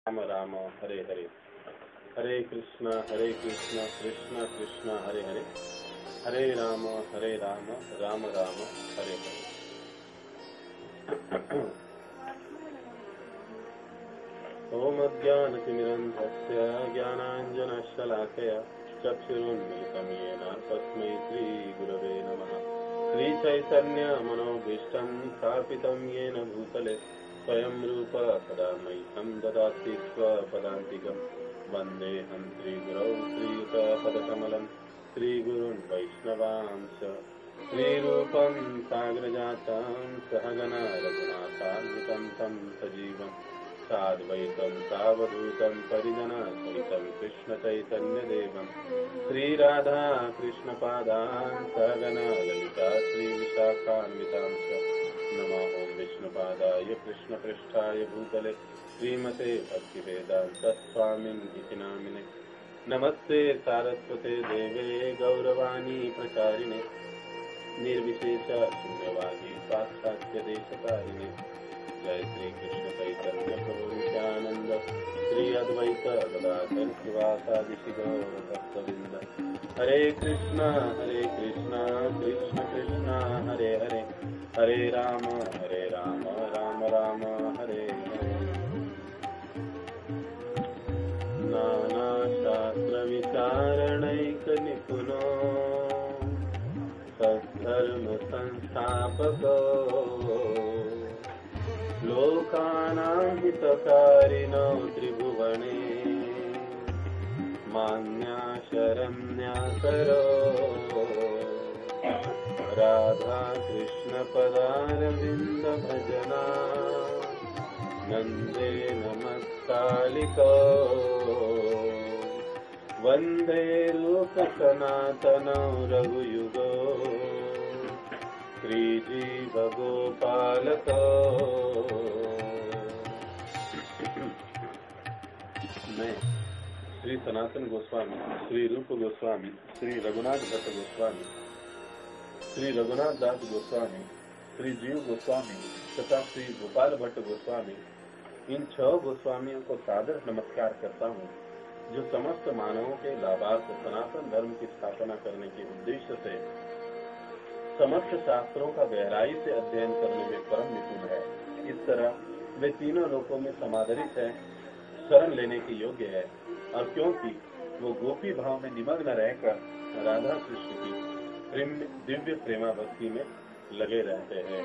राम राम हरे हरे, हरे कृष्णा कृष्ण कृष्ण हरे हरे, हरे राम राम राम हरे हरे। ओम ज्ञानतिमिरन्धस्य ज्ञानाञ्जनशलाकया चक्षुरुन्मिलितं येन तस्मै श्रीगुरवे नमः। श्रीचैतन्यमनोभीष्टं स्थापितं येन भूतले स्वयं रूप कदा मह्यं ददाति स्वपदान्तिकं। वन्देऽहं श्रीगुरौ श्रीयुतपदकमलं श्रीगुरुन् वैष्णवांश्च श्रीरूपं साग्रजातं सहगना रघुनाथान्वितं तं सजीवं साद्वैतं सावधूतं परिजनसहितं कृष्णचैतन्यदेवं श्रीराधा कृष्णपादान् सहगना ललिता श्रीविशाखान्वितांश्च नमो ओं विष्णुपादाय कृष्णपृष्ठाय भूतले श्रीमते भक्तिवेदान्तस्वामिनिति नामिने। नमस्ते सारस्वते देवे गौरवाणी प्रचारिणे निर्विशेष शून्यवादी पाश्चात्य देशकारिणे। जय श्री कृष्ण चैतन्य प्रभु नित्यानंद श्री अद्वैत गदाधर शिवासादि गौर भक्तवृंद। हरे कृष्णा कृष्ण कृष्ण हरे हरे, हरे राम राम राम हरे हरे। नाना शास्त्र विचारणैक निपुनो सद्धर्म संस्थापको लोकानां हितकारिणो त्रिभुवने मान्या शरण्या करो। राधा कृष्ण पदारविंद भजना नंदे नमस्कालिको वंदे रूप सनातनो रघुयुगो श्रीजीव गोपालको। मैं श्री सनातन गोस्वामी, श्री रूप गोस्वामी, श्री रघुनाथ भट्ट गोस्वामी, श्री रघुनाथ दास गोस्वामी, श्री जीव गोस्वामी तथा श्री गोपाल भट्ट गोस्वामी, इन 6 गोस्वामियों को सादर नमस्कार करता हूँ, जो समस्त मानवों के लाभार्थ सनातन धर्म की स्थापना करने के उद्देश्य से समस्त शास्त्रों का गहराई से अध्ययन करने में परम निपुण है। इस तरह वे तीनों लोकों में समादरित है, शरण लेने के योग्य है, और क्योंकि वो गोपी भाव में निमग्न रहकर राधा कृष्ण की दिव्य प्रेमा भक्ति में लगे रहते हैं।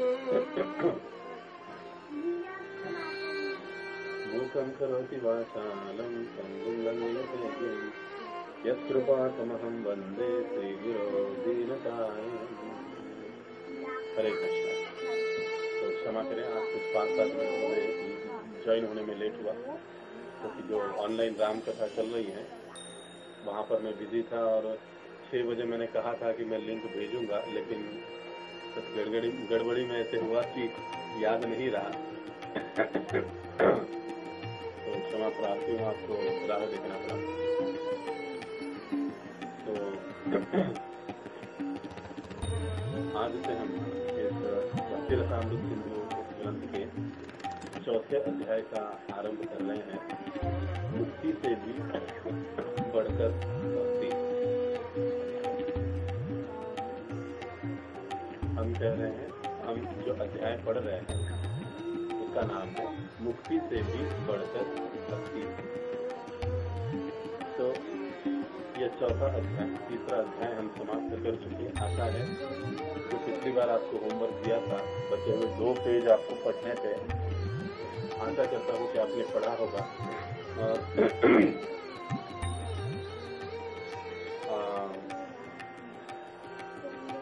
मूकं करोति वाचालं पंगुं लंघयते गिरिं यत्कृपातमहं वन्दे श्रीगुरो दीनतारिणम्। हरे कृष्णा। तो क्षमा करें, आज कुछ 5-7 मिनट में ज्वाइन होने में लेट हुआ, क्योंकि जो ऑनलाइन राम कथा चल रही है वहाँ पर मैं बिजी था, और 6 बजे मैंने कहा था कि मैं लिंक भेजूंगा, लेकिन गड़बड़ी में ऐसे हुआ कि याद नहीं रहा। तो क्षमा प्रार्थी हूँ, आपको राह देखना पड़ा। तो आज से हम इस भक्ति रसामृत सिंधु ग्रंथ के 4थे अध्याय का आरंभ कर रहे हैं। मुक्ति से भी बढ़कर भक्ति। हम कह रहे हैं, हम जो अध्याय पढ़ रहे हैं उसका नाम है मुक्ति से भी बढ़कर भक्ति। तो यह 4था अध्याय, 3रा अध्याय हम समाप्त कर चुके हैं। आशा है जो पिछली बार आपको होमवर्क दिया था, बचे हुए 2 पेज आपको पढ़ने थे, आशा करता हूँ कि आपने पढ़ा होगा।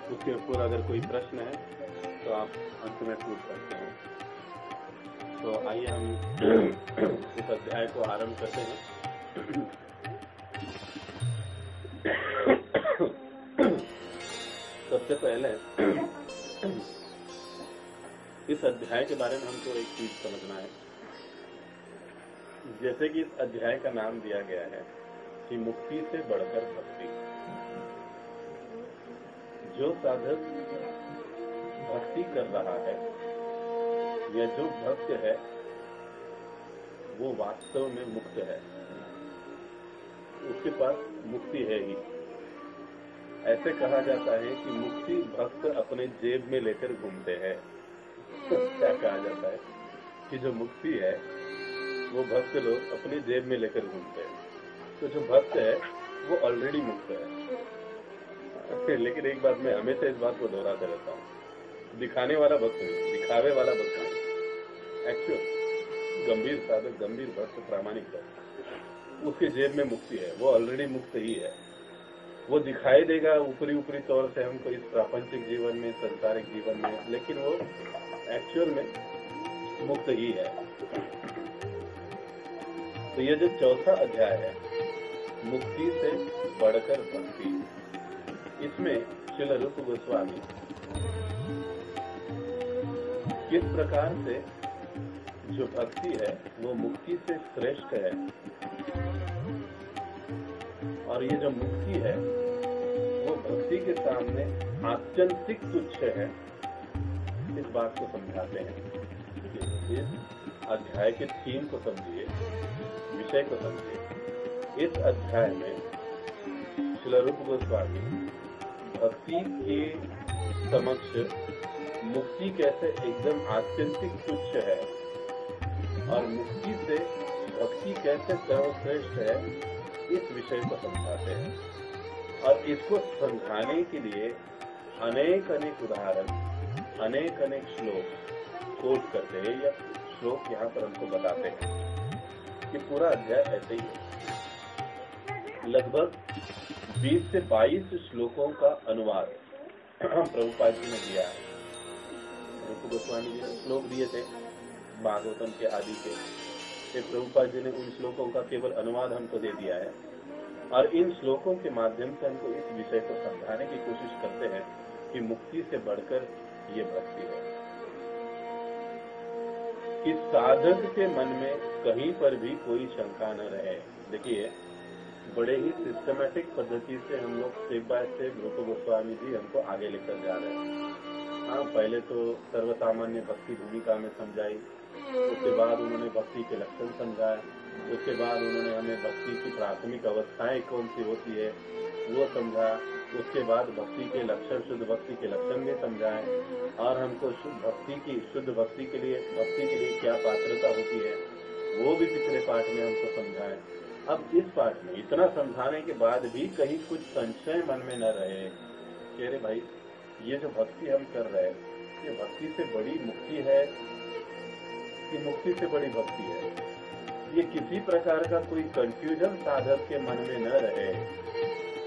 उसके ऊपर अगर कोई प्रश्न है तो आप अंत में पूछ सकते हैं। तो आइए हम इस अध्याय को आरंभ करते हैं। सबसे पहले इस अध्याय के बारे में हमको एक चीज समझना है। जैसे कि इस अध्याय का नाम दिया गया है कि मुक्ति से बढ़कर भक्ति। जो साधक भक्ति कर रहा है या जो भक्त है वो वास्तव में मुक्त है, उसके पास मुक्ति है ही। ऐसे कहा जाता है कि मुक्ति भक्त अपने जेब में लेकर घूमते हैं। क्या कहा जाता है कि जो मुक्ति है वो भक्त लोग अपनी जेब में लेकर घूमते हैं। तो जो भक्त है वो ऑलरेडी मुक्त है। लेकिन एक बात मैं हमेशा इस बात को दोहराते रहता हूँ, दिखाने वाला भक्त नहीं, दिखावे वाला भक्त नहीं। एक्चुअल गंभीर साधक, गंभीर भक्त, प्रामाणिक भक्त, उसके जेब में मुक्ति है, वो ऑलरेडी मुक्त ही है। वो दिखाई देगा ऊपरी ऊपरी तौर से हमको इस प्रापंचिक जीवन में, संसारिक जीवन में, लेकिन वो एक्चुअल में मुक्त ही है। तो ये जो चौथा अध्याय है, मुक्ति से बढ़कर भक्ति, इसमें श्रील रूप गोस्वामी किस प्रकार से जो भक्ति है वो मुक्ति से श्रेष्ठ है, और ये जो मुक्ति है वो भक्ति के सामने आत्यंतिक तुच्छ है, इस बात को समझाते हैं। इस अध्याय के थीम को समझिए, विषय को समझिए। इस अध्याय में श्रील रूप गोस्वामी भक्ति के समक्ष मुक्ति कैसे एकदम आत्यंतिक तुच्छ है और मुक्ति से भक्ति कैसे सर्वश्रेष्ठ है, इस विषय को समझाते हैं। और इसको समझाने के लिए अनेक अनेक उदाहरण, अनेक अनेक श्लोक कोट करते हैं, या श्लोक यहाँ पर हमको बताते हैं कि पूरा अध्याय ऐसे ही है। लगभग 20 से 22 श्लोकों का अनुवाद प्रभुपाद जी ने दिया है। रूप गोस्वामी जी ने श्लोक दिए थे भागवतम के आदि के, प्रभुपाद जी ने उन श्लोकों का केवल अनुवाद हमको दे दिया है, और इन श्लोकों के माध्यम से हमको इस विषय को समझाने की कोशिश करते हैं कि मुक्ति से बढ़कर ये भक्ति है, कि साधक के मन में कहीं पर भी कोई शंका न रहे। देखिए, बड़े ही सिस्टमैटिक पद्धति से हम लोग स्टेप बाय स्टेप रूप गोस्वामी जी हमको आगे लेकर जा रहे हैं। हाँ, पहले तो सर्वसामान्य भक्ति भूमिका में समझाई, उसके बाद उन्होंने भक्ति के लक्षण समझाए, उसके बाद उन्होंने हमें भक्ति की प्राथमिक अवस्थाएं कौन सी होती है वो समझा, उसके बाद भक्ति के लक्षण, शुद्ध भक्ति के लक्षण भी समझाए, और हमको शुद्ध भक्ति के लिए क्या पात्रता होती है वो भी पिछले पाठ में हमको समझाए। अब इस पाठ में इतना समझाने के बाद भी कहीं कुछ संशय मन में न रहे कि अरे भाई, ये जो भक्ति हम कर रहे हैं ये भक्ति से बड़ी मुक्ति है कि मुक्ति से बड़ी भक्ति है, ये किसी प्रकार का कोई कंफ्यूजन साधक के मन में न रहे,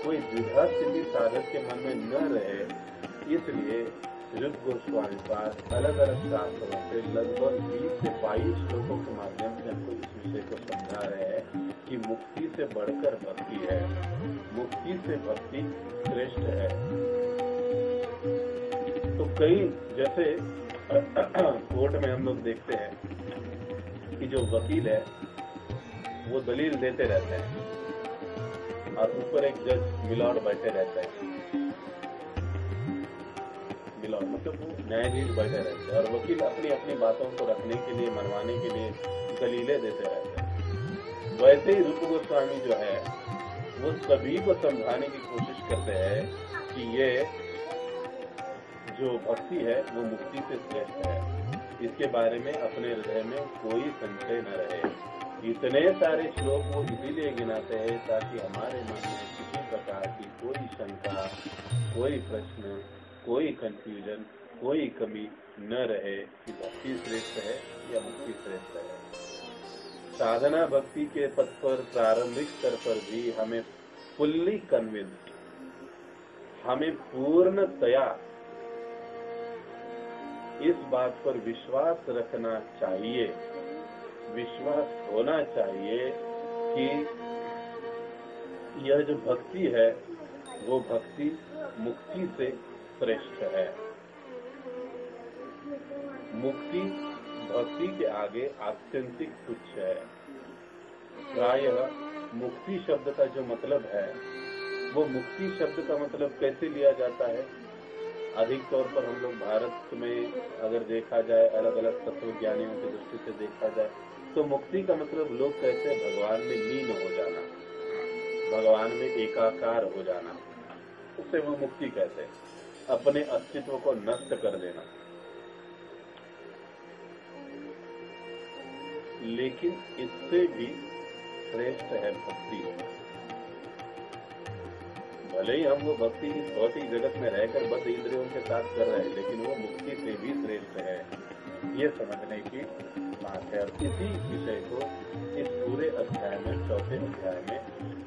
कोई द्विधा स्थिति साधक के मन में न रहे। इसलिए रूप गोस्वामी पाद अलग अलग शास्त्रों से लगभग 20 से 22 श्लोकों के माध्यम से हमको इस विषय को समझा रहे हैं कि मुक्ति से बढ़कर भक्ति है, मुक्ति से भक्ति श्रेष्ठ है। तो कई जैसे कोर्ट में हम लोग देखते हैं कि जो वकील है वो दलील देते रहते हैं और ऊपर एक जज मिलॉर्ड बैठे रहते हैं, मिलॉर्ड मतलब न्यायाधीश बैठे रहते हैं, और वकील अपनी अपनी बातों को रखने के लिए, मनवाने के लिए दलीलें देते रहते हैं। वैसे ही रूप गोस्वामी जो है वो सभी को समझाने की कोशिश करते हैं कि ये जो भक्ति है वो मुक्ति से श्रेष्ठ है, इसके बारे में अपने हृदय में कोई संशय न रहे। इतने सारे श्लोक वो इसीलिए गिनाते हैं ताकि हमारे मन में किसी प्रकार की कोई शंका, कोई प्रश्न, कोई कंफ्यूजन, कोई कमी न रहे कि भक्ति श्रेष्ठ है या मुक्ति श्रेष्ठ है। साधना भक्ति के पथ पर प्रारंभिक स्तर पर भी हमें फुल्ली कन्विंस, हमें पूर्णतया इस बात पर विश्वास रखना चाहिए, विश्वास होना चाहिए कि यह जो भक्ति है वो भक्ति मुक्ति से श्रेष्ठ है। मुक्ति भक्ति के आगे आत्यंतिक तुच्छ है। प्रायः मुक्ति शब्द का जो मतलब है वो मुक्ति शब्द का मतलब कैसे लिया जाता है, अधिक तौर पर हम लोग भारत में अगर देखा जाए, अलग अलग तत्वज्ञानियों की दृष्टि से देखा जाए तो मुक्ति का मतलब लोग कहते हैं भगवान में लीन हो जाना, भगवान में एकाकार हो जाना, उसे वो मुक्ति कहते हैं, अपने अस्तित्व को नष्ट कर देना। लेकिन इससे भी श्रेष्ठ है भक्ति। भले ही हम वो भक्ति इस भौतिक जगत में रहकर बस इंद्रियों के साथ कर रहे हैं, लेकिन वो मुक्ति से भी श्रेष्ठ है, ये समझने की बात है। और इसी विषय को इस पूरे अध्याय में, चौथे अध्याय में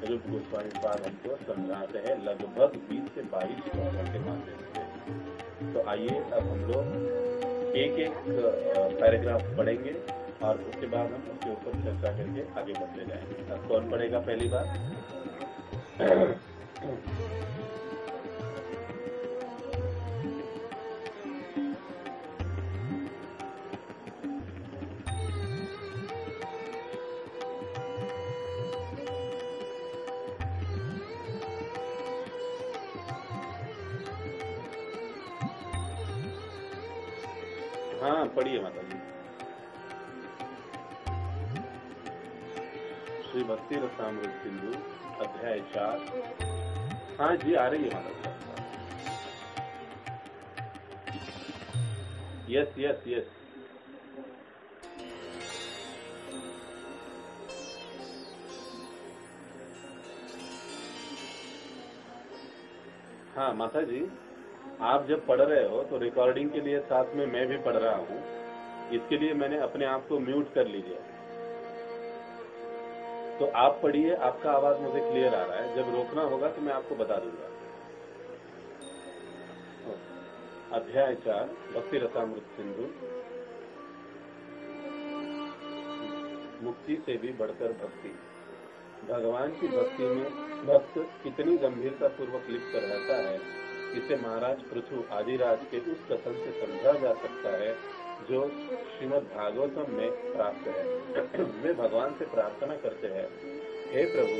रूप गोस्वामी पाद हमको समझाते हैं, लगभग 20 से 22 श्लोकों के माध्यम से। तो आइए अब हम लोग एक एक पैराग्राफ पढ़ेंगे और उसके बाद हम उसके ऊपर चर्चा करके आगे बढ़ते जाएंगे। अब कौन पढ़ेगा पहली बार? हाँ पढ़िए माता जी। श्री भक्ति रसामृत सिंधु अध्याय 4। हाँ जी आ रही है माता जी। Yes yes yes. हाँ माता जी, आप जब पढ़ रहे हो तो रिकॉर्डिंग के लिए साथ में मैं भी पढ़ रहा हूँ, इसके लिए मैंने अपने आप को म्यूट कर लीजिए। तो आप पढ़िए, आपका आवाज मुझे क्लियर आ रहा है। जब रोकना होगा तो मैं आपको बता दूंगा। अध्याय 4 भक्ति रसामृत सिंधु, मुक्ति से भी बढ़कर भक्ति। भगवान की भक्ति में भक्त कितनी गंभीरता पूर्वक लिप्त रहता है, इसे महाराज पृथु आदिराज के उस कथन से समझा जा सकता है जो श्रीमद् भागवतम में प्राप्त है। वे भगवान से प्रार्थना करते हैं, हे प्रभु,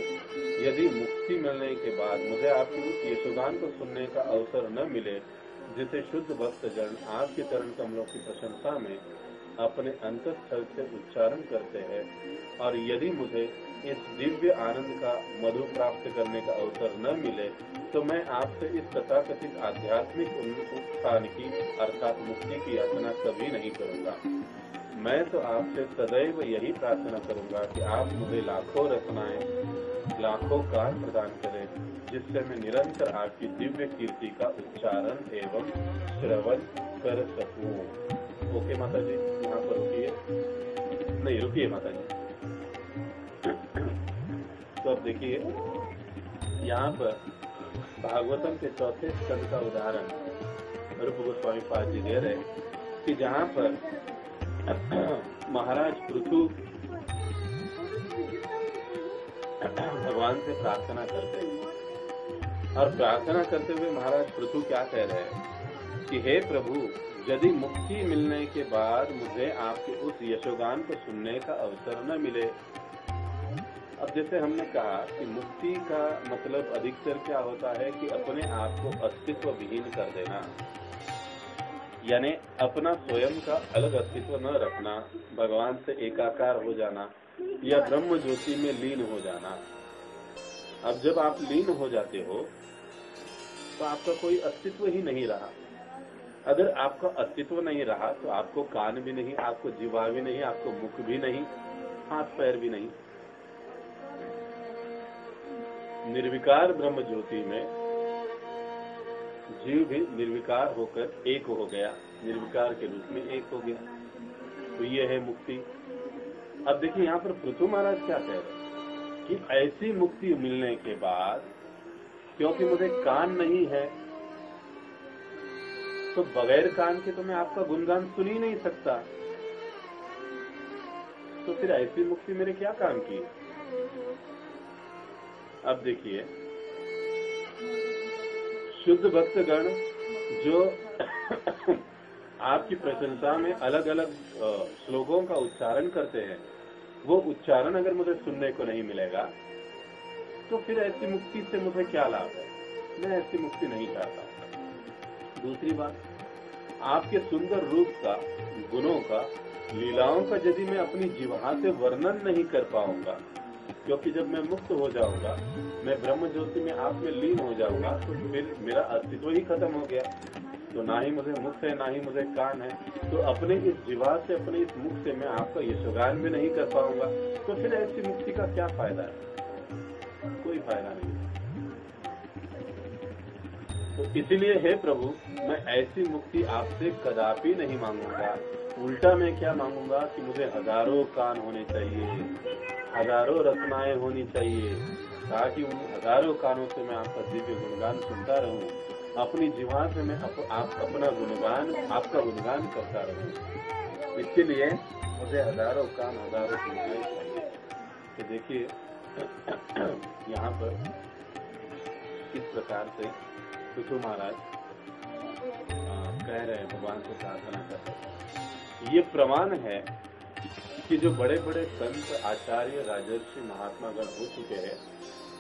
यदि मुक्ति मिलने के बाद मुझे आपकी उस यशोगान को सुनने का अवसर न मिले जिसे शुद्ध भक्त जन आपके चरण कमलों की प्रशंसा में अपने अंतःस्थल से उच्चारण करते हैं, और यदि मुझे इस दिव्य आनंद का मधु प्राप्त करने का अवसर न मिले, तो मैं आपसे इस तथाकथित आध्यात्मिक उत्थान की अर्थात मुक्ति की याचना कभी नहीं करूंगा। मैं तो आपसे सदैव यही प्रार्थना करूंगा कि आप मुझे लाखों रचनाएं, लाखों काल प्रदान करें, जिससे मैं निरंतर आपकी दिव्य कीर्ति का उच्चारण एवं श्रवण कर सकूं। ओके माता जी, यहाँ पर रुकिए। नहीं रुकिए माता जी। तो अब देखिए, यहाँ पर भागवतम के चौथे स्कंद का उदाहरण रूप गोस्वामी पाद जी दे रहे कि जहाँ पर महाराज पृथु भगवान से प्रार्थना करते हैं, और प्रार्थना करते हुए महाराज पृथु क्या कह रहे हैं कि हे प्रभु, यदि मुक्ति मिलने के बाद मुझे आपके उस यशोगान को सुनने का अवसर न मिले। अब जैसे हमने कहा कि मुक्ति का मतलब अधिकतर क्या होता है कि अपने आप को अस्तित्व विहीन कर देना, यानी अपना स्वयं का अलग अस्तित्व न रखना, भगवान से एकाकार हो जाना या ब्रह्म ज्योति में लीन हो जाना। अब जब आप लीन हो जाते हो तो आपका कोई अस्तित्व ही नहीं रहा। अगर आपका अस्तित्व नहीं रहा तो आपको कान भी नहीं, आपको जीवा भी नहीं, आपको मुख भी नहीं, हाथ पैर भी नहीं। निर्विकार ब्रह्म ज्योति में जीव भी निर्विकार होकर एक हो गया, निर्विकार के रूप में एक हो गया। तो ये है मुक्ति। अब देखिए यहाँ पर पृथु महाराज क्या कह रहे हैं कि ऐसी मुक्ति मिलने के बाद, क्योंकि मुझे कान नहीं है, तो बगैर कान के तो मैं आपका गुणगान सुन ही नहीं सकता, तो फिर ऐसी मुक्ति मेरे क्या काम की। अब देखिए, शुद्ध भक्तगण जो आपकी प्रशंसा में अलग अलग श्लोकों का उच्चारण करते हैं, वो उच्चारण अगर मुझे सुनने को नहीं मिलेगा तो फिर ऐसी मुक्ति से मुझे क्या लाभ है। मैं ऐसी मुक्ति नहीं चाहता। दूसरी बात, आपके सुंदर रूप का, गुणों का लीलाओं का यदि मैं अपनी जिह्वा से वर्णन नहीं कर पाऊंगा, क्योंकि जब मैं मुक्त हो जाऊंगा, मैं ब्रह्म ज्योति में आप में लीन हो जाऊंगा, तो फिर मेरा अस्तित्व ही खत्म हो गया। तो ना ही मुझे मुख है, ना ही मुझे कान है। तो अपने इस जिह्वा से, अपने इस मुख से मैं आपका यशोगान भी नहीं कर पाऊंगा। तो फिर ऐसी मुक्ति का क्या फायदा है? कोई फायदा नहीं। तो इसीलिए हे प्रभु, मैं ऐसी मुक्ति आपसे कदापि नहीं मांगूंगा। उल्टा मैं क्या मांगूंगा कि मुझे हजारों कान होने चाहिए, हजारों रचनाएं होनी चाहिए, ताकि उन हजारों कानों से मैं आपका दिव्य गुणगान सुनता रहूं। अपनी जीवन से मैं अपना गुणगान, आपका गुणगान करता रहूं। इसके लिए मुझे हजारों कान, हजारों सुनाएं चाहिए। तो देखिए यहाँ पर किस प्रकार से पृथु महाराज कह रहे हैं, भगवान से प्रार्थना कर रहे हैं। ये प्रमाण है कि जो बड़े बड़े संत, आचार्य, राजर्षि, महात्मा गण हो चुके हैं,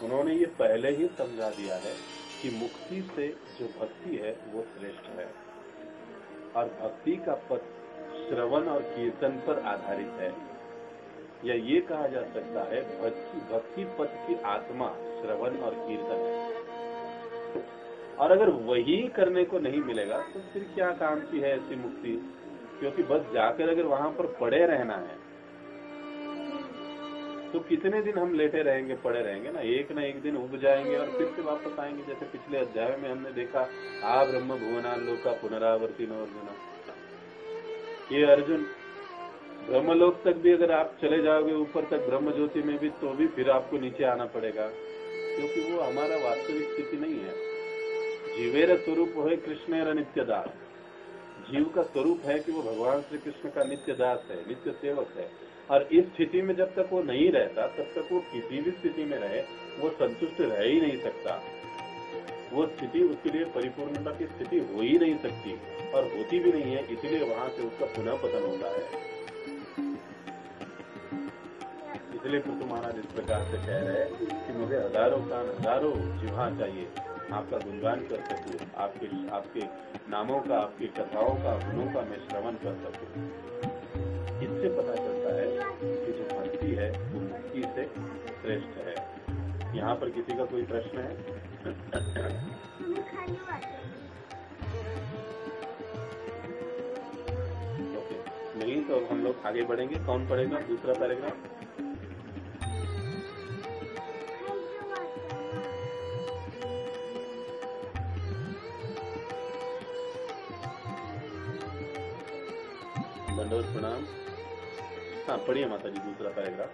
उन्होंने ये पहले ही समझा दिया है कि मुक्ति से जो भक्ति है वो श्रेष्ठ है, और भक्ति का पथ श्रवण और कीर्तन पर आधारित है। या ये कहा जा सकता है भक्ति पथ की आत्मा श्रवण और कीर्तन है। और अगर वही करने को नहीं मिलेगा तो फिर क्या काम की है ऐसी मुक्ति? क्योंकि बस जाकर अगर वहां पर पड़े रहना है तो कितने दिन हम लेटे रहेंगे, पड़े रहेंगे ना एक दिन उब जाएंगे और फिर से वापस आएंगे। जैसे पिछले अध्याय में हमने देखा, आ ब्रह्म भुवना लोका पुनरावर्ती नो अर्जुन। ये अर्जुन, ब्रह्मलोक तक भी अगर आप चले जाओगे, ऊपर तक ब्रह्म ज्योति में भी, तो भी फिर आपको नीचे आना पड़ेगा, क्योंकि वो हमारा वास्तविक स्थिति नहीं है। जीवेर स्वरूप है कृष्णेर नित्य दास। जीव का स्वरूप है कि वो भगवान श्री कृष्ण का नित्य दास है, नित्य सेवक है। और इस स्थिति में जब तक वो नहीं रहता, तब तक वो किसी भी स्थिति में रहे, वो संतुष्ट रह ही नहीं सकता। वो स्थिति उसके लिए परिपूर्णता की स्थिति हो ही नहीं सकती, और होती भी नहीं है। इसीलिए वहां से उसका पुनः पतन होता है। इसलिए पृथु महाराज इस प्रकार से कह रहे हैं कि मुझे हजारों कान, हजारों जिह्वा चाहिए, आपका गुणगान कर सकूं, आपके नामों का, आपकी कथाओं का, गुणों का मैं श्रवण कर सकूं। इससे पता चलता है कि जो भक्ति है वो मुक्ति से श्रेष्ठ है। यहाँ पर किसी का कोई प्रश्न है? ओके, नहीं तो हम लोग आगे बढ़ेंगे। कौन पढ़ेगा दूसरा पैराग्राफ? दंडोत प्रणाम। हाँ पढ़िए माता जी दूसरा पैराग्राफ।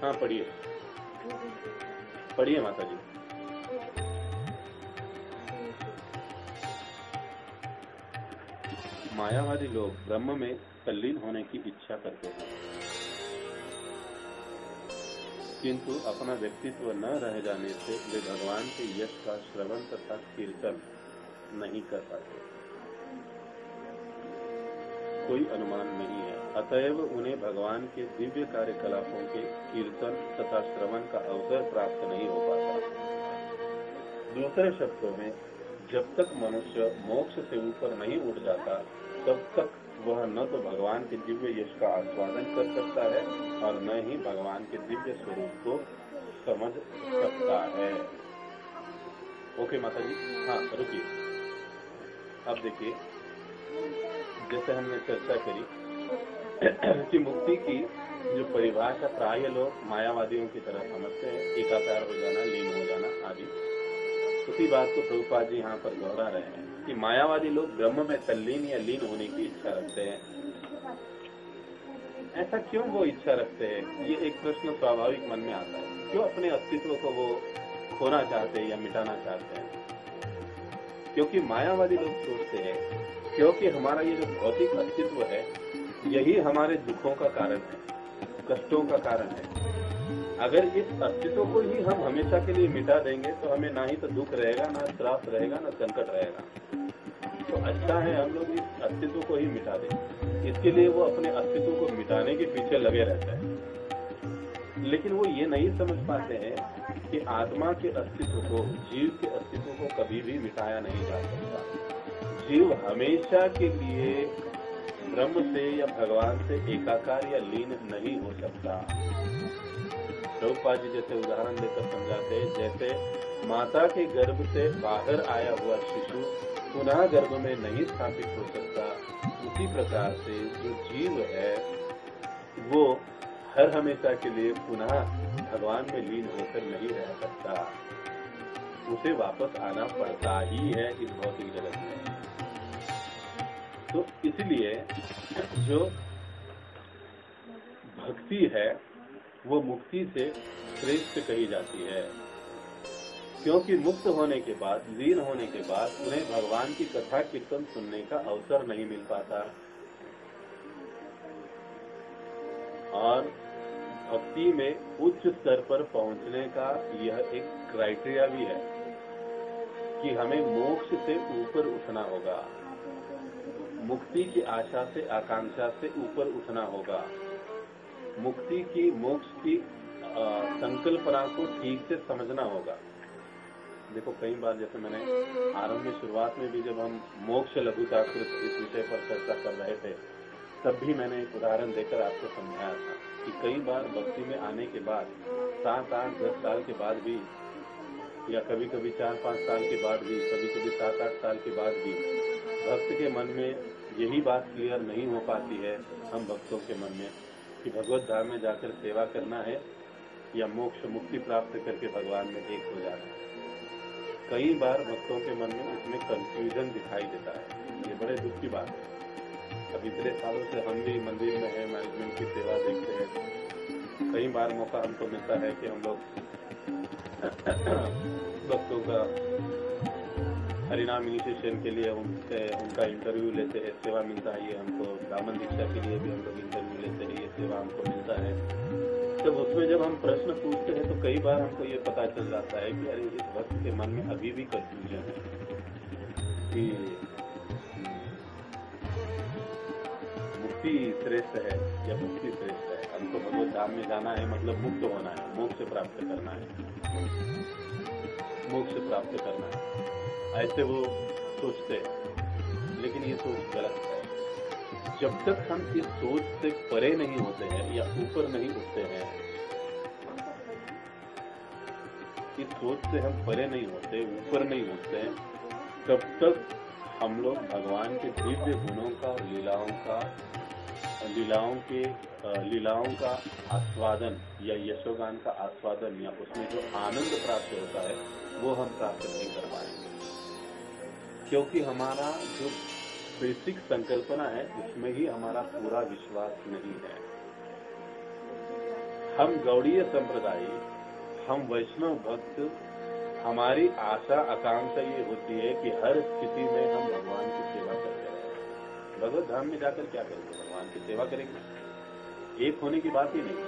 हाँ पढ़िए माता जी। मायावादी लोग ब्रह्म में तल्लीन होने की इच्छा करते हैं, किंतु अपना व्यक्तित्व न रह जाने से वे भगवान के यश का श्रवण तथा कीर्तन नहीं कर पाते। कोई अनुमान नहीं है, अतएव उन्हें भगवान के दिव्य कार्यकलापों के कीर्तन तथा श्रवण का अवसर प्राप्त नहीं हो पाता। दूसरे शब्दों में, जब तक मनुष्य मोक्ष से ऊपर नहीं उठ जाता, तब तक वह न तो भगवान के दिव्य यश का आस्वादन कर सकता है और न ही भगवान के दिव्य स्वरूप को समझ सकता है। ओके माता जी, हाँ रुकिए। अब देखिए, जैसे हमने चर्चा करी कि मुक्ति की जो परिभाषा प्राय लोग मायावादियों की तरह समझते हैं, एकाकार हो जाना, लीन हो जाना आदि। उसी बात को प्रभुपाद जी यहाँ पर दोहरा रहे हैं कि मायावादी लोग ब्रह्म में तल्लीन या लीन होने की इच्छा रखते हैं। ऐसा क्यों वो इच्छा रखते हैं? ये एक प्रश्न स्वाभाविक मन में आता है। क्यों अपने अस्तित्व को वो खोना चाहते हैं या मिटाना चाहते हैं? क्योंकि मायावादी लोग सोचते हैं क्योंकि हमारा ये जो भौतिक अस्तित्व है, यही हमारे दुखों का कारण है, कष्टों का कारण है। अगर इस अस्तित्व को ही हम हमेशा के लिए मिटा देंगे तो हमें ना ही तो दुख रहेगा, ना त्रास रहेगा, ना संकट रहेगा। तो अच्छा है हम लोग इस अस्तित्व को ही मिटा दें। इसके लिए वो अपने अस्तित्व को मिटाने के पीछे लगे रहते हैं। लेकिन वो ये नहीं समझ पाते हैं कि आत्मा के अस्तित्व को, जीव के अस्तित्व को कभी भी मिटाया नहीं जा सकता। जीव हमेशा के लिए ब्रह्म से या भगवान से एकाकार या लीन नहीं हो सकता। प्रभुपाद जी जैसे उदाहरण देकर समझाते हैं, जैसे माता के गर्भ से बाहर आया हुआ शिशु पुनः गर्भ में नहीं स्थापित हो सकता, उसी प्रकार से जो जीव है वो हर हमेशा के लिए पुनः भगवान में लीन होकर नहीं रह सकता, उसे वापस आना पड़ता ही है इस भौतिक जगत में। तो इसलिए जो भक्ति है वो मुक्ति से श्रेष्ठ कही जाती है, क्योंकि मुक्त होने के बाद, लीन होने के बाद उन्हें भगवान की कथा कीर्तन सुनने का अवसर नहीं मिल पाता। और भक्ति में उच्च स्तर पर पहुंचने का यह एक क्राइटेरिया भी है कि हमें मोक्ष से ऊपर उठना होगा, मुक्ति की आशा से, आकांक्षा से ऊपर उठना होगा, मुक्ति की, मोक्ष की संकल्पना को ठीक से समझना होगा। देखो कई बार, जैसे मैंने आरंभ में, शुरुआत में भी जब हम मोक्ष लघुताकृत इस विषय पर चर्चा कर रहे थे, तब भी मैंने एक उदाहरण देकर आपको समझाया था कि कई बार भक्ति में आने के बाद 7, 8, 10 साल के बाद भी, या कभी कभी 4, 5 साल के बाद भी, कभी कभी 7, 8 साल के बाद भी भक्त के मन में यही बात क्लियर नहीं हो पाती है, हम भक्तों के मन में, कि भगवत धाम में जाकर सेवा करना है या मोक्ष, मुक्ति प्राप्त करके भगवान में एक हो जाना है। कई बार भक्तों के मन में इसमें कंफ्यूजन दिखाई देता है। ये बड़े दुख की बात है। अब इतने सालों से हम भी मंदिर में है, मैनेजमेंट की सेवा देखते हैं। कई बार मौका हमको मिलता है कि हम लोग भक्तों का हरिनाम इनिशिएशन के लिए उनका इंटरव्यू लेते हैं, सेवा मिलता है। ये हमको ब्राह्मण दीक्षा के लिए भी हम लोग इंटरव्यू लेते हैं, ये सेवा हमको मिलता है। तब उसमें जब हम प्रश्न पूछते हैं तो कई बार हमको ये पता चल जाता है कि अरे इस भक्त के मन में अभी भी कंफ्यूजन है कि मुक्ति श्रेष्ठ है या मुक्ति श्रेष्ठ है। हमको भगवत धाम में जाना है, मतलब मुक्त होना है, मोक्ष प्राप्त करना है, मोक्ष प्राप्त करना है, ऐसे वो सोचते हैं। लेकिन ये सोच गलत है। जब तक हम इस सोच से परे नहीं होते हैं या ऊपर नहीं उठते हैं, इस सोच से हम परे नहीं होते, ऊपर नहीं उठते हैं, तब तक हम लोग भगवान के दिव्य गुणों का और लीलाओं का आस्वादन या यशोगान का आस्वादन या उसमें जो आनंद प्राप्त होता है वो हम प्राप्त नहीं कर पाएंगे, क्योंकि हमारा जो बेसिक संकल्पना है उसमें ही हमारा पूरा विश्वास नहीं है। हम गौड़ीय संप्रदायी, हम वैष्णव भक्त, हमारी आशा आकांक्षा ये होती है कि हर स्थिति में हम भगवान की सेवा करते रहें। भगवत धाम में जाकर क्या करेंगे? भगवान की सेवा करेंगे, एक होने की बात ही नहीं।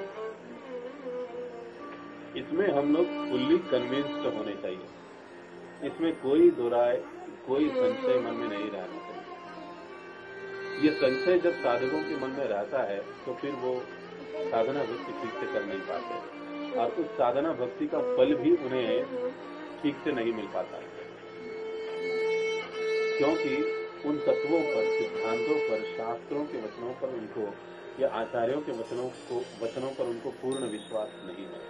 इसमें हम लोग फुल्ली कन्विंस्ड होने चाहिए, इसमें कोई दो राय, कोई संशय मन में नहीं रहना चाहिए। ये संशय जब साधकों के मन में रहता है तो फिर वो साधना भक्ति ठीक से कर नहीं पाते और उस साधना भक्ति का फल भी उन्हें ठीक से नहीं मिल पाता है, क्योंकि उन तत्वों पर, सिद्धांतों पर, शास्त्रों के वचनों पर उनको या आचार्यों के वचनों पर उनको पूर्ण विश्वास नहीं है।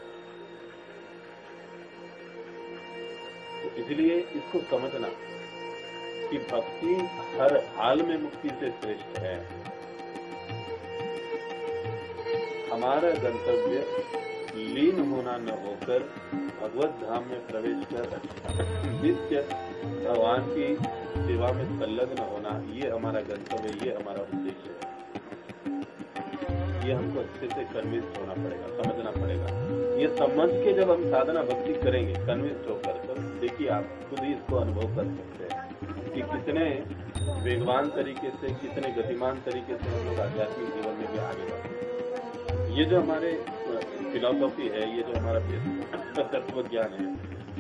तो इसलिए इसको समझना कि भक्ति हर हाल में मुक्ति से श्रेष्ठ है। हमारा गंतव्य लीन होना न होकर भगवत धाम में प्रवेश कर नित्य भगवान की सेवा में संलग्न होना, ये हमारा गंतव्य, ये हमारा उद्देश्य है। ये हमको अच्छे से कन्विंस होना पड़ेगा, समझना पड़ेगा। ये समझ के जब हम साधना भक्ति करेंगे कन्विंस होकर, तो देखिए आप खुद ही इसको अनुभव कर सकते हैं कि कितने वेगवान तरीके से, कितने गतिमान तरीके से हम लोग आध्यात्मिक जीवन में भी आगे बढ़ते हैं। ये जो हमारे फिलॉसफी है, ये जो हमारा तत्व ज्ञान है,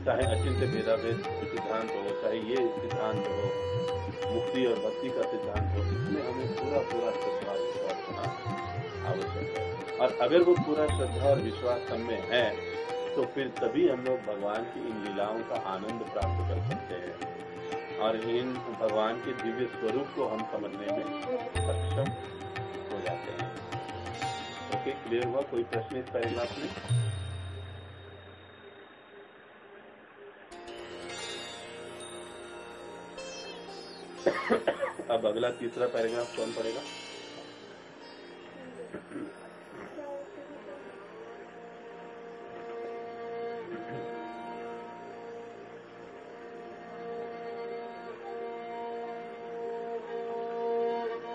चाहे अचिंत्य भेदाभेद सिद्धांत हो, चाहे ये सिद्धांत हो, मुक्ति और भक्ति का सिद्धांत हो, इसमें हमें पूरा श्रद्धा और विश्वास होना आवश्यक है। और अगर वो पूरा श्रद्धा और विश्वास हम में है तो फिर तभी हम लोग भगवान की इन लीलाओं का आनंद प्राप्त कर सकते हैं। और इन भगवान के दिव्य स्वरूप को हम समझने में सक्षम हो जाते हैं। ओके, क्लियर हुआ? कोई प्रश्न इस पैराग्राफ में? अब अगला तीसरा पैराग्राफ कौन पढ़ेगा?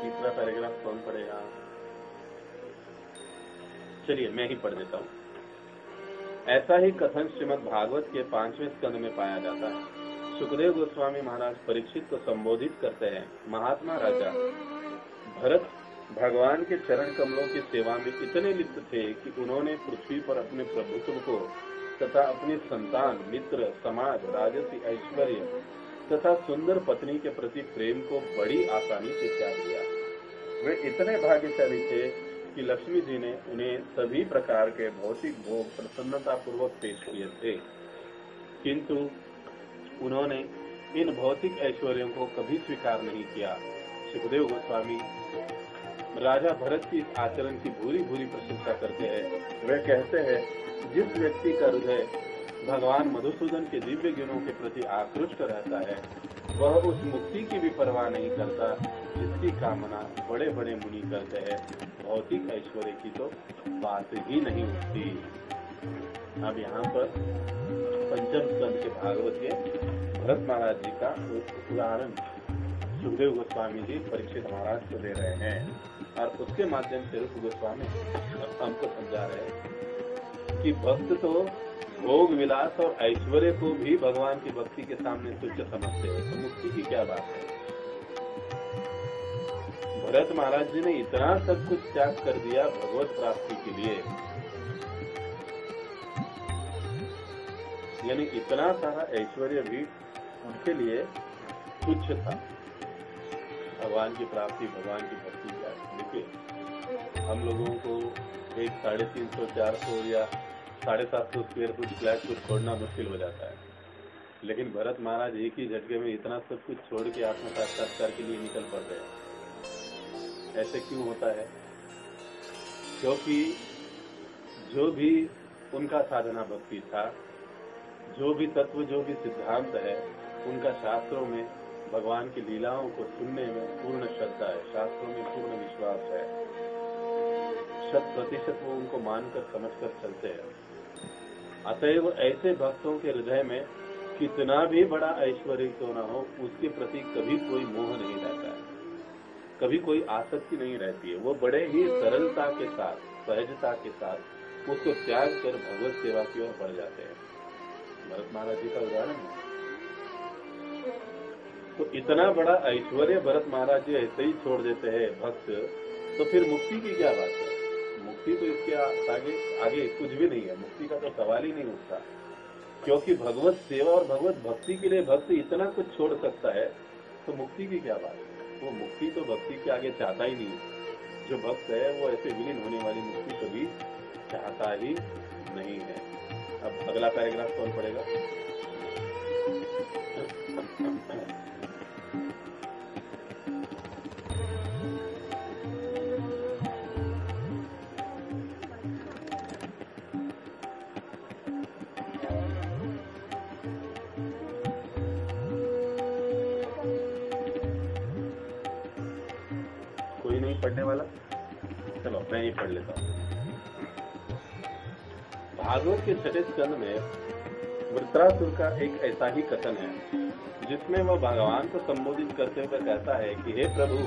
तीसरा पैराग्राफ कौन पढ़ेगा? चलिए मैं ही पढ़ देता हूँ। ऐसा ही कथन श्रीमद् भागवत के 5वें स्कंद में पाया जाता है। सुखदेव गोस्वामी महाराज परीक्षित को संबोधित करते हैं, महात्मा राजा भरत भगवान के चरण कमलों की सेवा में इतने लिप्त थे कि उन्होंने पृथ्वी पर अपने प्रभुत्व को तथा अपनी संतान, मित्र, समाज, राजसी ऐश्वर्य तथा सुंदर पत्नी के प्रति प्रेम को बड़ी आसानी से त्याग दिया। वे इतने भाग्यशाली थे कि लक्ष्मी जी ने उन्हें सभी प्रकार के भौतिक भोग प्रसन्नता पूर्वक पेश किए थे, किंतु उन्होंने इन भौतिक ऐश्वर्यों को कभी स्वीकार नहीं किया। सुखदेव गोस्वामी राजा भरत की इस आचरण की भूरी भूरी प्रशंसा करते हैं। वे कहते हैं, जिस व्यक्ति का हृदय भगवान मधुसूदन के दिव्य गुणों के प्रति आकृष्ट रहता है, वह उस मुक्ति की भी परवाह नहीं करता जिसकी कामना बड़े बड़े मुनि करते हैं। भौतिक ऐश्वर्य की तो बात ही नहीं उठती। अब यहाँ पर पंचम स्कंद के भागवत के भरत महाराज जी का उदाहरण सुखदेव गोस्वामी जी परीक्षित महाराज को दे रहे हैं, और उसके माध्यम से रूप गोस्वामी हमको समझा रहे हैं कि भक्त तो भोग विलास और ऐश्वर्य को भी भगवान की भक्ति के सामने तुच्छ समझते हैं, तो मुक्ति की क्या बात है? भरत महाराज जी ने इतना सब कुछ त्याग कर दिया भगवत प्राप्ति के लिए, यानी इतना सारा ऐश्वर्य भी उनके लिए तुच्छ था। भगवान की प्राप्ति, भगवान की भक्ति क्या है? देखिए, हम लोगों को एक 350, 400 या 750 स्क्वायर फुट फ्लैट को छोड़ना मुश्किल हो जाता है, लेकिन भरत महाराज एक ही झटके में इतना सब कुछ छोड़ के आत्म साक्षात्कार के लिए निकल पड़ रहे हैं। ऐसे क्यों होता है? क्योंकि जो भी उनका साधना भक्ति था, जो भी तत्व, जो भी सिद्धांत है, उनका शास्त्रों में भगवान की लीलाओं को सुनने में पूर्ण श्रद्धा है, शास्त्रों में पूर्ण विश्वास है, 100% वो उनको मानकर समझकर चलते हैं। अतएव ऐसे भक्तों के हृदय में कितना भी बड़ा ऐश्वर्य क्यों न हो, उसके प्रति कभी कोई मोह नहीं रहता है, कभी कोई आसक्ति नहीं रहती है। वो बड़े ही सरलता के साथ, सहजता के साथ उसको त्याग कर भगवत सेवा की ओर बढ़ जाते हैं। भरत महाराज जी का उदाहरण है। तो इतना बड़ा ऐश्वर्य भरत महाराज जी ऐसे ही छोड़ देते हैं भक्त, तो फिर मुक्ति की क्या बात है? मुक्ति तो इसके आगे कुछ भी नहीं है, मुक्ति का तो सवाल ही नहीं उठता, क्योंकि भगवत सेवा और भगवत भक्ति के लिए भक्त इतना कुछ छोड़ सकता है, तो मुक्ति की क्या बात है? वो मुक्ति तो भक्ति के आगे चाहता ही नहीं। जो भक्त है वो ऐसे विलीन होने वाली मुक्ति कभी चाहता ही नहीं है। अब अगला पैराग्राफ कौन पढ़ेगा? कोई नहीं पढ़ने वाला? चलो मैं ही पढ़ लेता हूँ। भागवत के 6वें स्कंद में वृत्रासुर का एक ऐसा ही कथन है, जिसमें वह भगवान को संबोधित करते हुए कहता है कि हे प्रभु,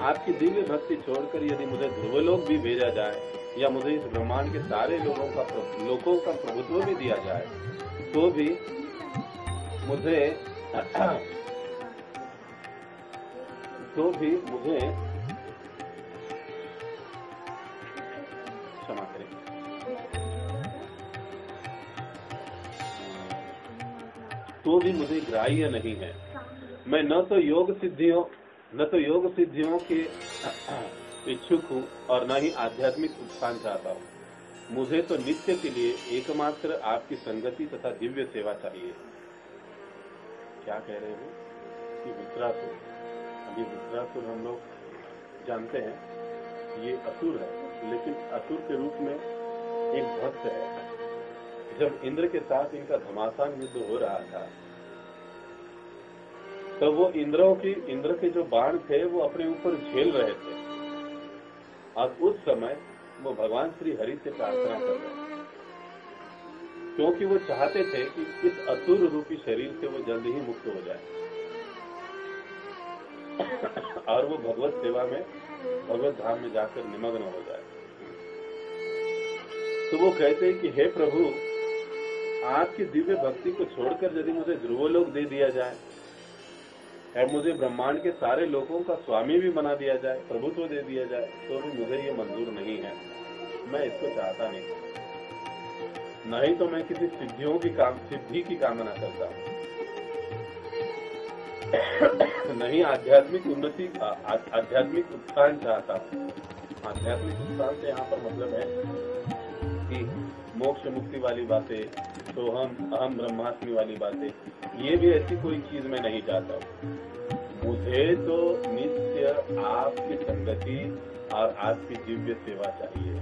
आपकी दिव्य भक्ति छोड़कर यदि मुझे ध्रुवलोक भी भेजा जाए या मुझे इस ब्रह्मांड के सारे लोगों का प्रभुत्व भी दिया जाए, तो भी मुझे क्षमा करें, तो भी मुझे ग्राह्य नहीं है। मैं न तो योग सिद्धियों के इच्छुक हूँ और न ही आध्यात्मिक उत्थान चाहता हूँ। मुझे तो नित्य के लिए एकमात्र आपकी संगति तथा दिव्य सेवा चाहिए। क्या कह रहे हो? कि वृत्रासुर, अभी वृत्रासुर हम लोग जानते हैं ये असुर है, लेकिन असुर के रूप में एक भक्त है। जब इंद्र के साथ इनका घमासान युद्ध हो रहा था तो वो इंद्र के जो बाण थे वो अपने ऊपर झेल रहे थे, और उस समय वो भगवान श्री हरि से प्रार्थना कर रहे थे, क्योंकि वो चाहते थे कि इस असुर रूपी शरीर से वो जल्द ही मुक्त हो जाए और वो भगवत सेवा में, भगवत धाम में जाकर निमग्न हो जाए। तो वो कहते हैं कि हे प्रभु, आपकी दिव्य भक्ति को छोड़कर यदि मुझे ध्रुवलोक दे दिया जाए और मुझे ब्रह्मांड के सारे लोगों का स्वामी भी बना दिया जाए, प्रभुत्व दे दिया जाए, तो भी मुझे ये मंजूर नहीं है। मैं इसको चाहता नहीं तो मैं किसी सिद्धि की कामना करता हूँ, नहीं आध्यात्मिक उन्नति, आध्यात्मिक उत्थान चाहता हूँ। आध्यात्मिक उत्थान से यहाँ पर मतलब है कि मोक्ष मुक्ति वाली बातें, सोहम अहम ब्रह्मास्मि वाली बातें, ये भी ऐसी कोई चीज मैं नहीं चाहता हूँ। मुझे तो नित्य आपकी संगति और आपकी दिव्य सेवा चाहिए।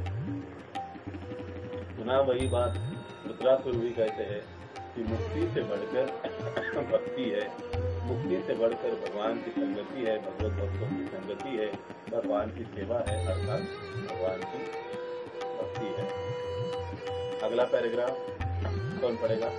पुनः वही बात वृत्रासुर भी कहते हैं कि मुक्ति से बढ़कर भक्ति है, मुक्ति से बढ़कर भगवान की संगति है, भगवत भक्तों की संगति है, भगवान की सेवा है, अर्थात भगवान की भक्ति है। अगला पैराग्राफ कौन पढ़ेगा?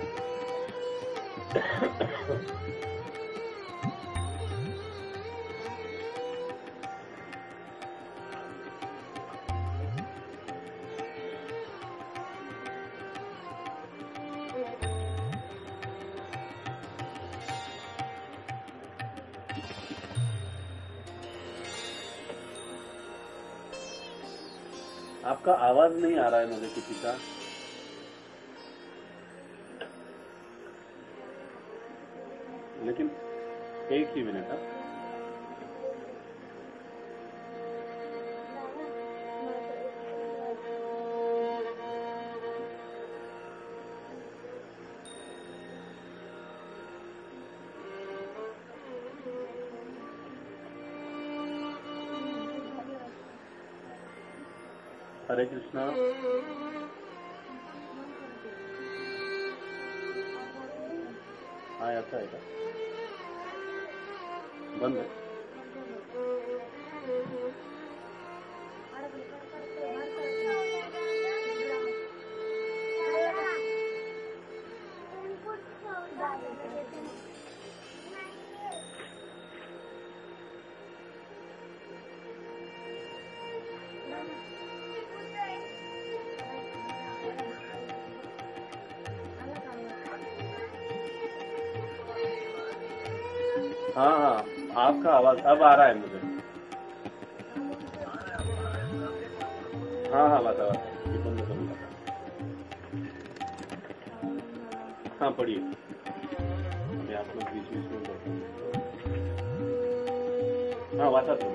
आपका आवाज नहीं आ रहा है मुझे किसी का। लेकिन एक ही मिनट है। हरे कृष्णा। हाँ आता है क्या? बंद है। हाँ हाँ, आपका आवाज अब आ रहा है मुझे। हाँ हाँ, बात ये बंद करूँगा। हाँ पढ़िए, मैं आप लोग बीच में बोलते हैं। हाँ वाता तो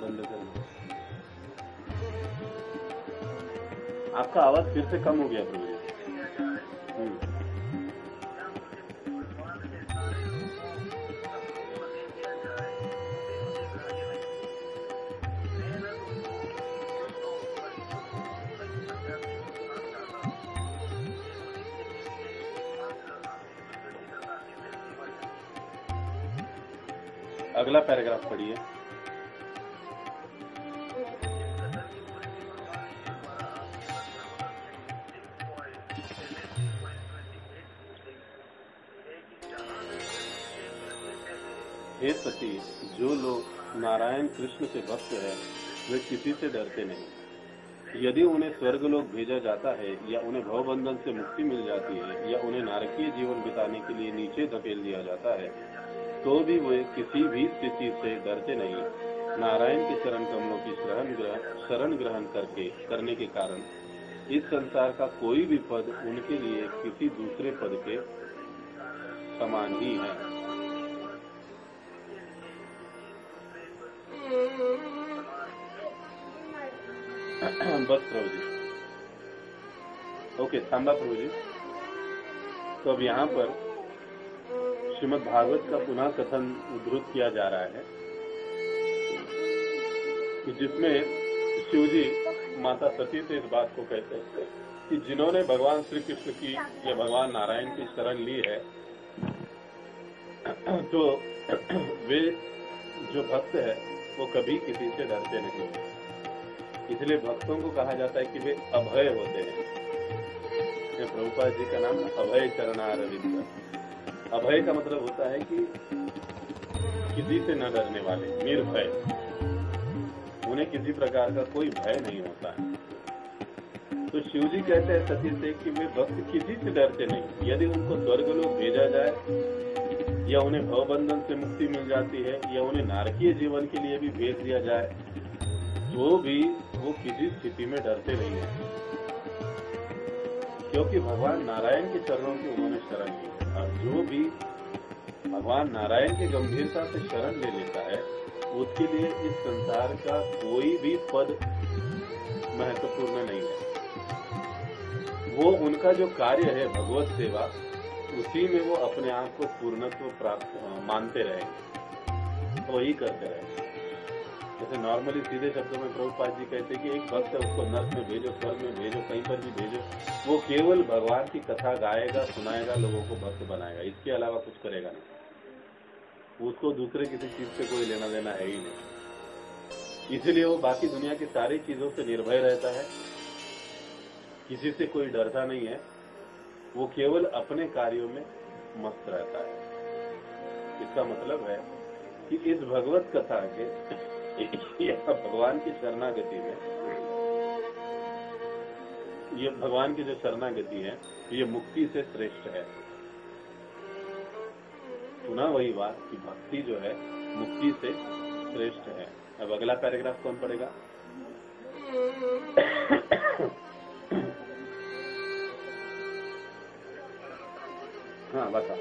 बंद कर। आपका आवाज फिर से कम हो गया प्रभु जी। अगला पैराग्राफ पढ़िए। हे सती, जो लोग नारायण कृष्ण से भक्त है वे किसी से डरते नहीं। यदि उन्हें स्वर्गलोक भेजा जाता है या उन्हें भवबंधन से मुक्ति मिल जाती है या उन्हें नारकीय जीवन बिताने के लिए नीचे धकेल दिया जाता है, तो भी वे किसी भी स्थिति से डरते नहीं। नारायण के चरण कमलों की शरण ग्रहण करने के कारण इस संसार का कोई भी पद उनके लिए किसी दूसरे पद के समान ही है। बस प्रभु जी। ओके, सांबा प्रभु जी। तो अब यहाँ पर श्रीमद् भागवत का पुनः कथन उद्धृत किया जा रहा है कि जिसमें शिव जी माता सती से इस बात को कहते हैं कि जिन्होंने भगवान श्री कृष्ण की या भगवान नारायण की शरण ली है तो वे जो भक्त है वो कभी किसी से डरते नहीं। इसलिए भक्तों को कहा जाता है कि वे अभय होते हैं। प्रभुपाद जी का नाम अभय चरणारविंद। अभय का मतलब होता है कि किसी से न डरने वाले, निर्भय। उन्हें किसी प्रकार का कोई भय नहीं होता है। तो शिव जी कहते हैं सती से कि वे भक्त किसी से डरते नहीं। यदि उनको स्वर्गलोक भेजा जाए या उन्हें भवबंधन से मुक्ति मिल जाती है या उन्हें नारकीय जीवन के लिए भी भेज दिया जाए तो भी वो किसी स्थिति में डरते नहीं है, क्योंकि भगवान नारायण के चरणों की उन्होंने शरण ली। और जो भी भगवान नारायण की गंभीरता से शरण ले लेता है उसके लिए इस संसार का कोई भी पद महत्वपूर्ण नहीं है। वो उनका जो कार्य है भगवत सेवा, उसी में वो अपने आप को पूर्णत्व प्राप्त मानते रहेंगे, तो वही करते रहेंगे। जैसे नॉर्मली सीधे शब्दों में प्रभुपाद जी कहते हैं कि एक भक्त है, उसको नर्क में भेजो, स्वर्ग में भेजो, कहीं पर भी भेजो, वो केवल भगवान की कथा गाएगा, सुनाएगा, लोगों को भक्त बनाएगा, इसके अलावा कुछ करेगा नहीं। उसको दूसरे किसी चीज से कोई लेना देना है ही नहीं। इसीलिए वो बाकी दुनिया की सारी चीजों से निर्भय रहता है, किसी से कोई डरता नहीं है। वो केवल अपने कार्यों में मस्त रहता है। इसका मतलब है कि इस भगवत कथा के या भगवान की शरणागति में, ये भगवान की जो शरणागति है ये मुक्ति से श्रेष्ठ है। पुनः वही बात कि भक्ति जो है मुक्ति से श्रेष्ठ है। अब अगला पैराग्राफ कौन पढ़ेगा? हाँ बता।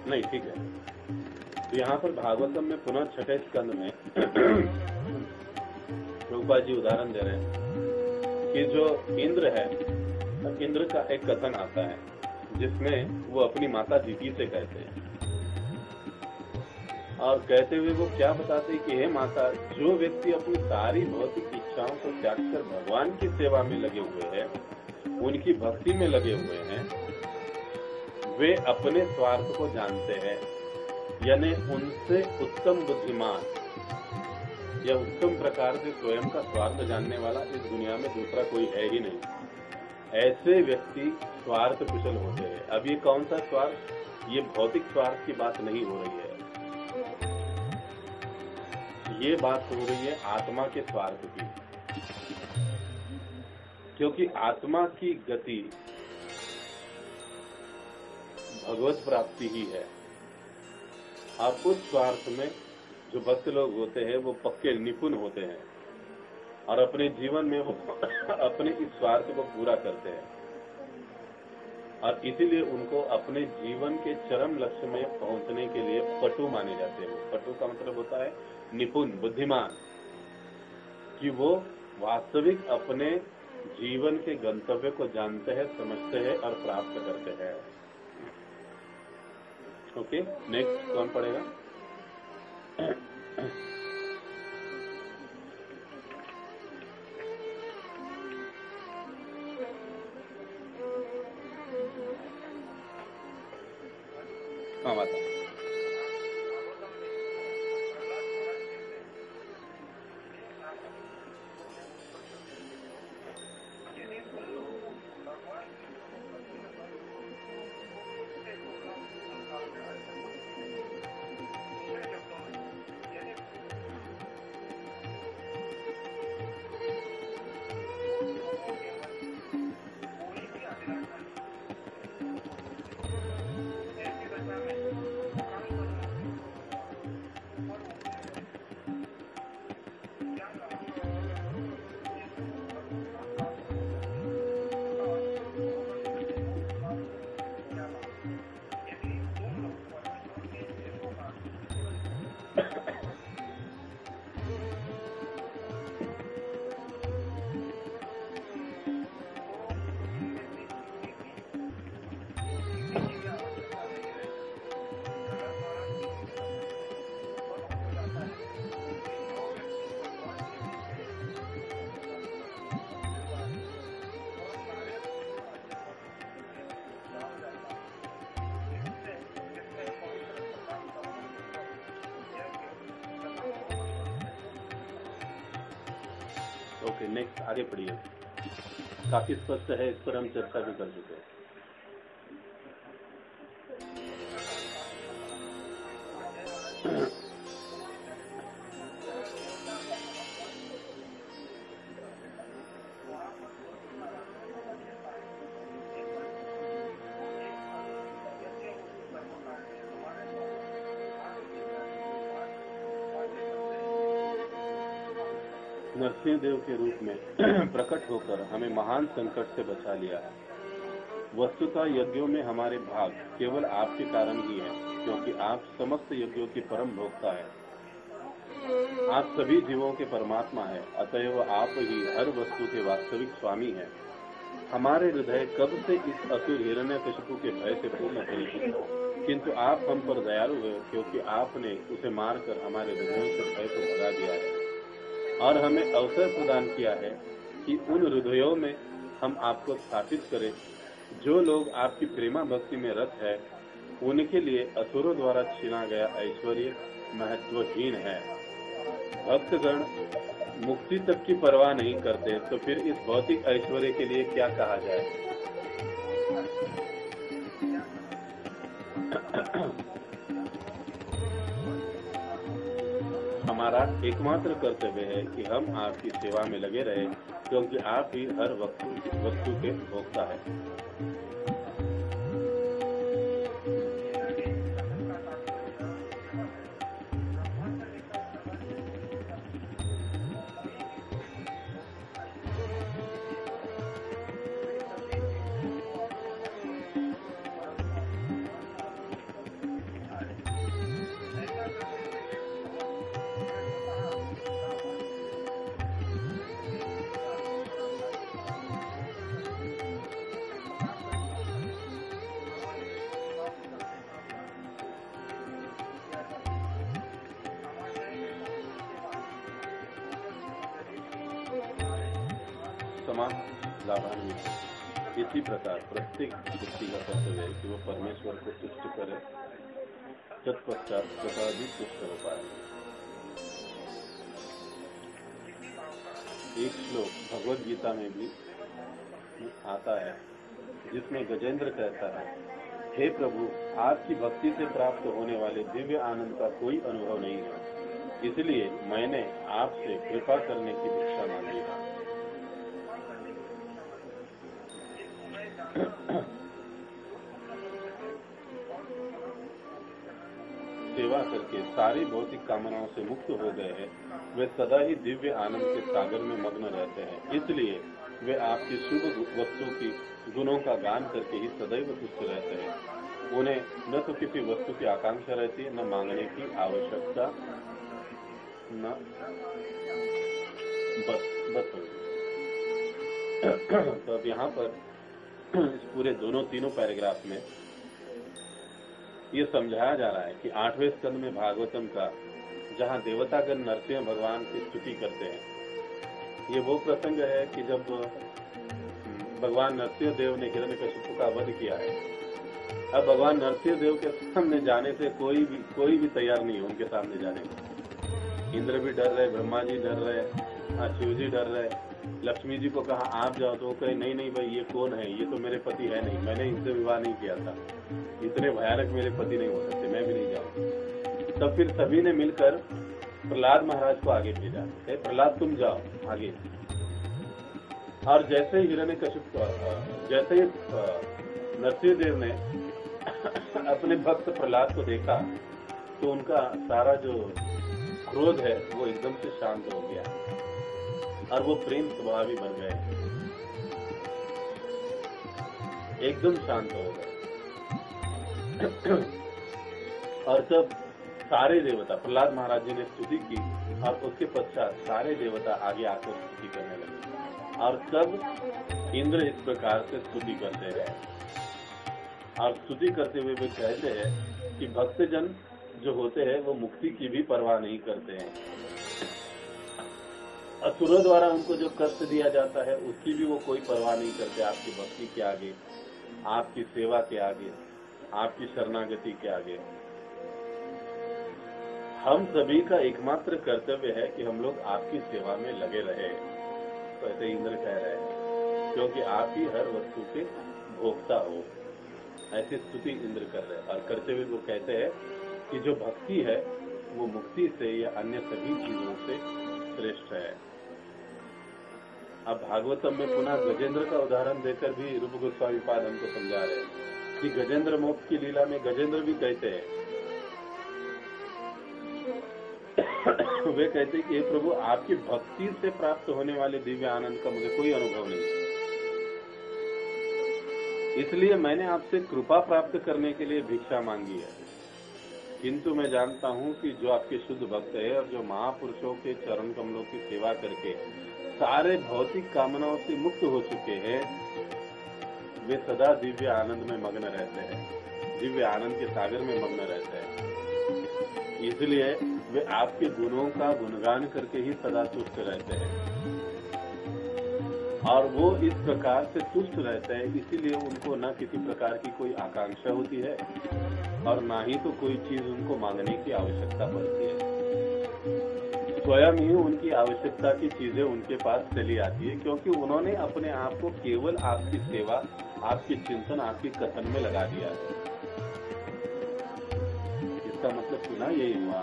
नहीं, ठीक है। तो यहाँ पर भागवतम में पुनः छठे स्कंद में प्रभुपाद जी उदाहरण दे रहे हैं कि जो इंद्र है, इंद्र का एक कथन आता है जिसमें वो अपनी माता दीति से कहते हैं, और कहते हुए वो क्या बताते हैं कि हे माता, जो व्यक्ति अपनी सारी भौतिक इच्छाओं को त्याग कर भगवान की सेवा में लगे हुए हैं, उनकी भक्ति में लगे हुए हैं, वे अपने स्वार्थ को जानते हैं, यानी उनसे उत्तम बुद्धिमान या उत्तम प्रकार से स्वयं का स्वार्थ जानने वाला इस दुनिया में दूसरा कोई है ही नहीं। ऐसे व्यक्ति स्वार्थ कुशल होते हैं। अब ये कौन सा स्वार्थ? ये भौतिक स्वार्थ की बात नहीं हो रही है, ये बात हो रही है आत्मा के स्वार्थ की। क्योंकि आत्मा की गति भगवत प्राप्ति ही है, और उस स्वार्थ में जो भक्त लोग होते हैं वो पक्के निपुण होते हैं और अपने जीवन में वो अपने इस स्वार्थ को पूरा करते हैं, और इसीलिए उनको अपने जीवन के चरम लक्ष्य में पहुंचने के लिए पटु माने जाते हैं। पटु का मतलब होता है निपुण, बुद्धिमान, कि वो वास्तविक अपने जीवन के गंतव्य को जानते हैं, समझते हैं और प्राप्त करते हैं। ओके, नेक्स्ट कौन पढ़ेगा? हाँ माता। ओके, नेक्स्ट आगे पढ़िए। काफी स्पष्ट है, इस पर हम चर्चा भी कर चुके हैं। नरसिंहदेव के रूप में प्रकट होकर हमें महान संकट से बचा लिया है। वस्तुतः यज्ञों में हमारे भाग केवल आपके कारण ही है, क्योंकि आप समस्त यज्ञों की परम भोक्ता है। आप सभी जीवों के परमात्मा है, अतएव आप ही हर वस्तु के वास्तविक स्वामी हैं। हमारे हृदय कब से इस असुर हिरण्यकशिपु के भय से पूर्ण थे, किंतु आप हम पर दयालु हैं, क्योंकि आपने उसे मारकर हमारे हृदयों से भय को भगा दिया है और हमें अवसर प्रदान किया है कि उन हृदयों में हम आपको स्थापित करें। जो लोग आपकी प्रेमा भक्ति में रत है, उनके लिए असुरों द्वारा छीना गया ऐश्वर्य महत्वहीन है। भक्तगण मुक्ति तक की परवाह नहीं करते, तो फिर इस भौतिक ऐश्वर्य के लिए क्या कहा जाए। हमारा एकमात्र कर्तव्य है कि हम आपकी सेवा में लगे रहें, क्योंकि आप ही हर वस्तु के भोक्ता है। समान लाभान्वित। इसी प्रकार प्रत्येक व्यक्ति का कर्तव्य है कि वो परमेश्वर को तुष्ट करे, तत्पश्चात स्वतः भी तुष्ट हो पाए। एक श्लोक भगवद गीता में भी आता है, जिसमें गजेंद्र कहता है, हे प्रभु, आपकी भक्ति से प्राप्त होने वाले दिव्य आनंद का कोई अनुभव नहीं है, इसलिए मैंने आपसे कृपा करने की भिक्षा मांगी है। सेवा करके सारी भौतिक कामनाओं से मुक्त हो गए हैं, वे सदा ही दिव्य आनंद के सागर में मग्न रहते हैं। इसलिए वे आपकी शुभ वस्तु की गुणों का गान करके ही सदैव तुष्ट रहते हैं। उन्हें न तो किसी वस्तु की आकांक्षा रहती है, न मांगने की आवश्यकता, न बस तो अब यहाँ पर इस पूरे तीनों पैराग्राफ में ये समझाया जा रहा है कि 8वें स्कंद में भागवतम का, जहाँ देवतागण नरसिंह भगवान की स्तुति करते हैं, ये वो प्रसंग है कि जब भगवान नरसिंह देव ने हिरण्यकशिपु का वध किया है। अब भगवान नरसिंह देव के सामने जाने से कोई भी तैयार नहीं है उनके सामने जाने को। इंद्र भी डर रहे, ब्रह्मा जी डर रहे, शिव जी डर रहे। लक्ष्मी जी को कहा आप जाओ, तो वो कहे नहीं भाई, ये कौन है, ये तो मेरे पति है नहीं, मैंने इनसे विवाह नहीं किया था, इतने भयानक मेरे पति नहीं हो सकते, मैं भी नहीं जाऊँ। तब फिर सभी ने मिलकर प्रहलाद महाराज को आगे भेजा, प्रहलाद तुम जाओ आगे। और जैसे ही हिरण्यकशिपु, जैसे ही नरसिंह देव ने अपने भक्त प्रहलाद को देखा, तो उनका सारा जो क्रोध है वो एकदम से शांत हो गया और वो प्रेम स्वभावी बन गए, एकदम शांत हो गए। और तब सारे देवता, प्रहलाद महाराज जी ने स्तुति की और उसके पश्चात सारे देवता आगे आकर स्तुति करने लगे और सब इंद्र इस प्रकार से स्तुति करते हैं और स्तुति करते हुए वे कहते हैं कि भक्तजन जो होते हैं वो मुक्ति की भी परवाह नहीं करते हैं। असुरों द्वारा उनको जो कष्ट दिया जाता है उसकी भी वो कोई परवाह नहीं करते आपकी भक्ति के आगे, आपकी सेवा के आगे, आपकी शरणागति के आगे। हम सभी का एकमात्र कर्तव्य है कि हम लोग आपकी सेवा में लगे रहे, तो ऐसे इंद्र कह रहे हैं, क्योंकि आप ही हर वस्तु के भोक्ता हो। ऐसी स्तुति इंद्र कर रहे हैं और करते हुए वो कहते हैं कि जो भक्ति है वो मुक्ति से या अन्य सभी चीजों से श्रेष्ठ है। अब भागवतम में पुनः गजेंद्र का उदाहरण देकर भी रूप गोस्वामी पाद हमको समझा रहे हैं कि गजेंद्र मोक्ष की लीला में गजेंद्र भी कहते हैं, वे कहते हैं कि हे प्रभु आपकी भक्ति से प्राप्त होने वाले दिव्य आनंद का मुझे कोई अनुभव नहीं, इसलिए मैंने आपसे कृपा प्राप्त करने के लिए भिक्षा मांगी है। किंतु मैं जानता हूँ कि जो आपके शुद्ध भक्त है और जो महापुरुषों के चरण कमलों की सेवा करके सारे भौतिक कामनाओं से मुक्त हो चुके हैं, वे सदा दिव्य आनंद में मग्न रहते हैं, दिव्य आनंद के सागर में मग्न रहते हैं। इसलिए वे आपके गुणों का गुणगान करके ही सदा तुष्ट रहते हैं और वो इस प्रकार से तुष्ट रहते हैं, इसीलिए उनको न किसी प्रकार की कोई आकांक्षा होती है और ना ही तो कोई चीज उनको मांगने की आवश्यकता पड़ती है। स्वयं ही उनकी आवश्यकता की चीजें उनके पास चली आती है, क्योंकि उन्होंने अपने आप को केवल आपकी सेवा, आपकी चिंतन, आपकी कथन में लगा दिया है। इसका मतलब सुना यही हुआ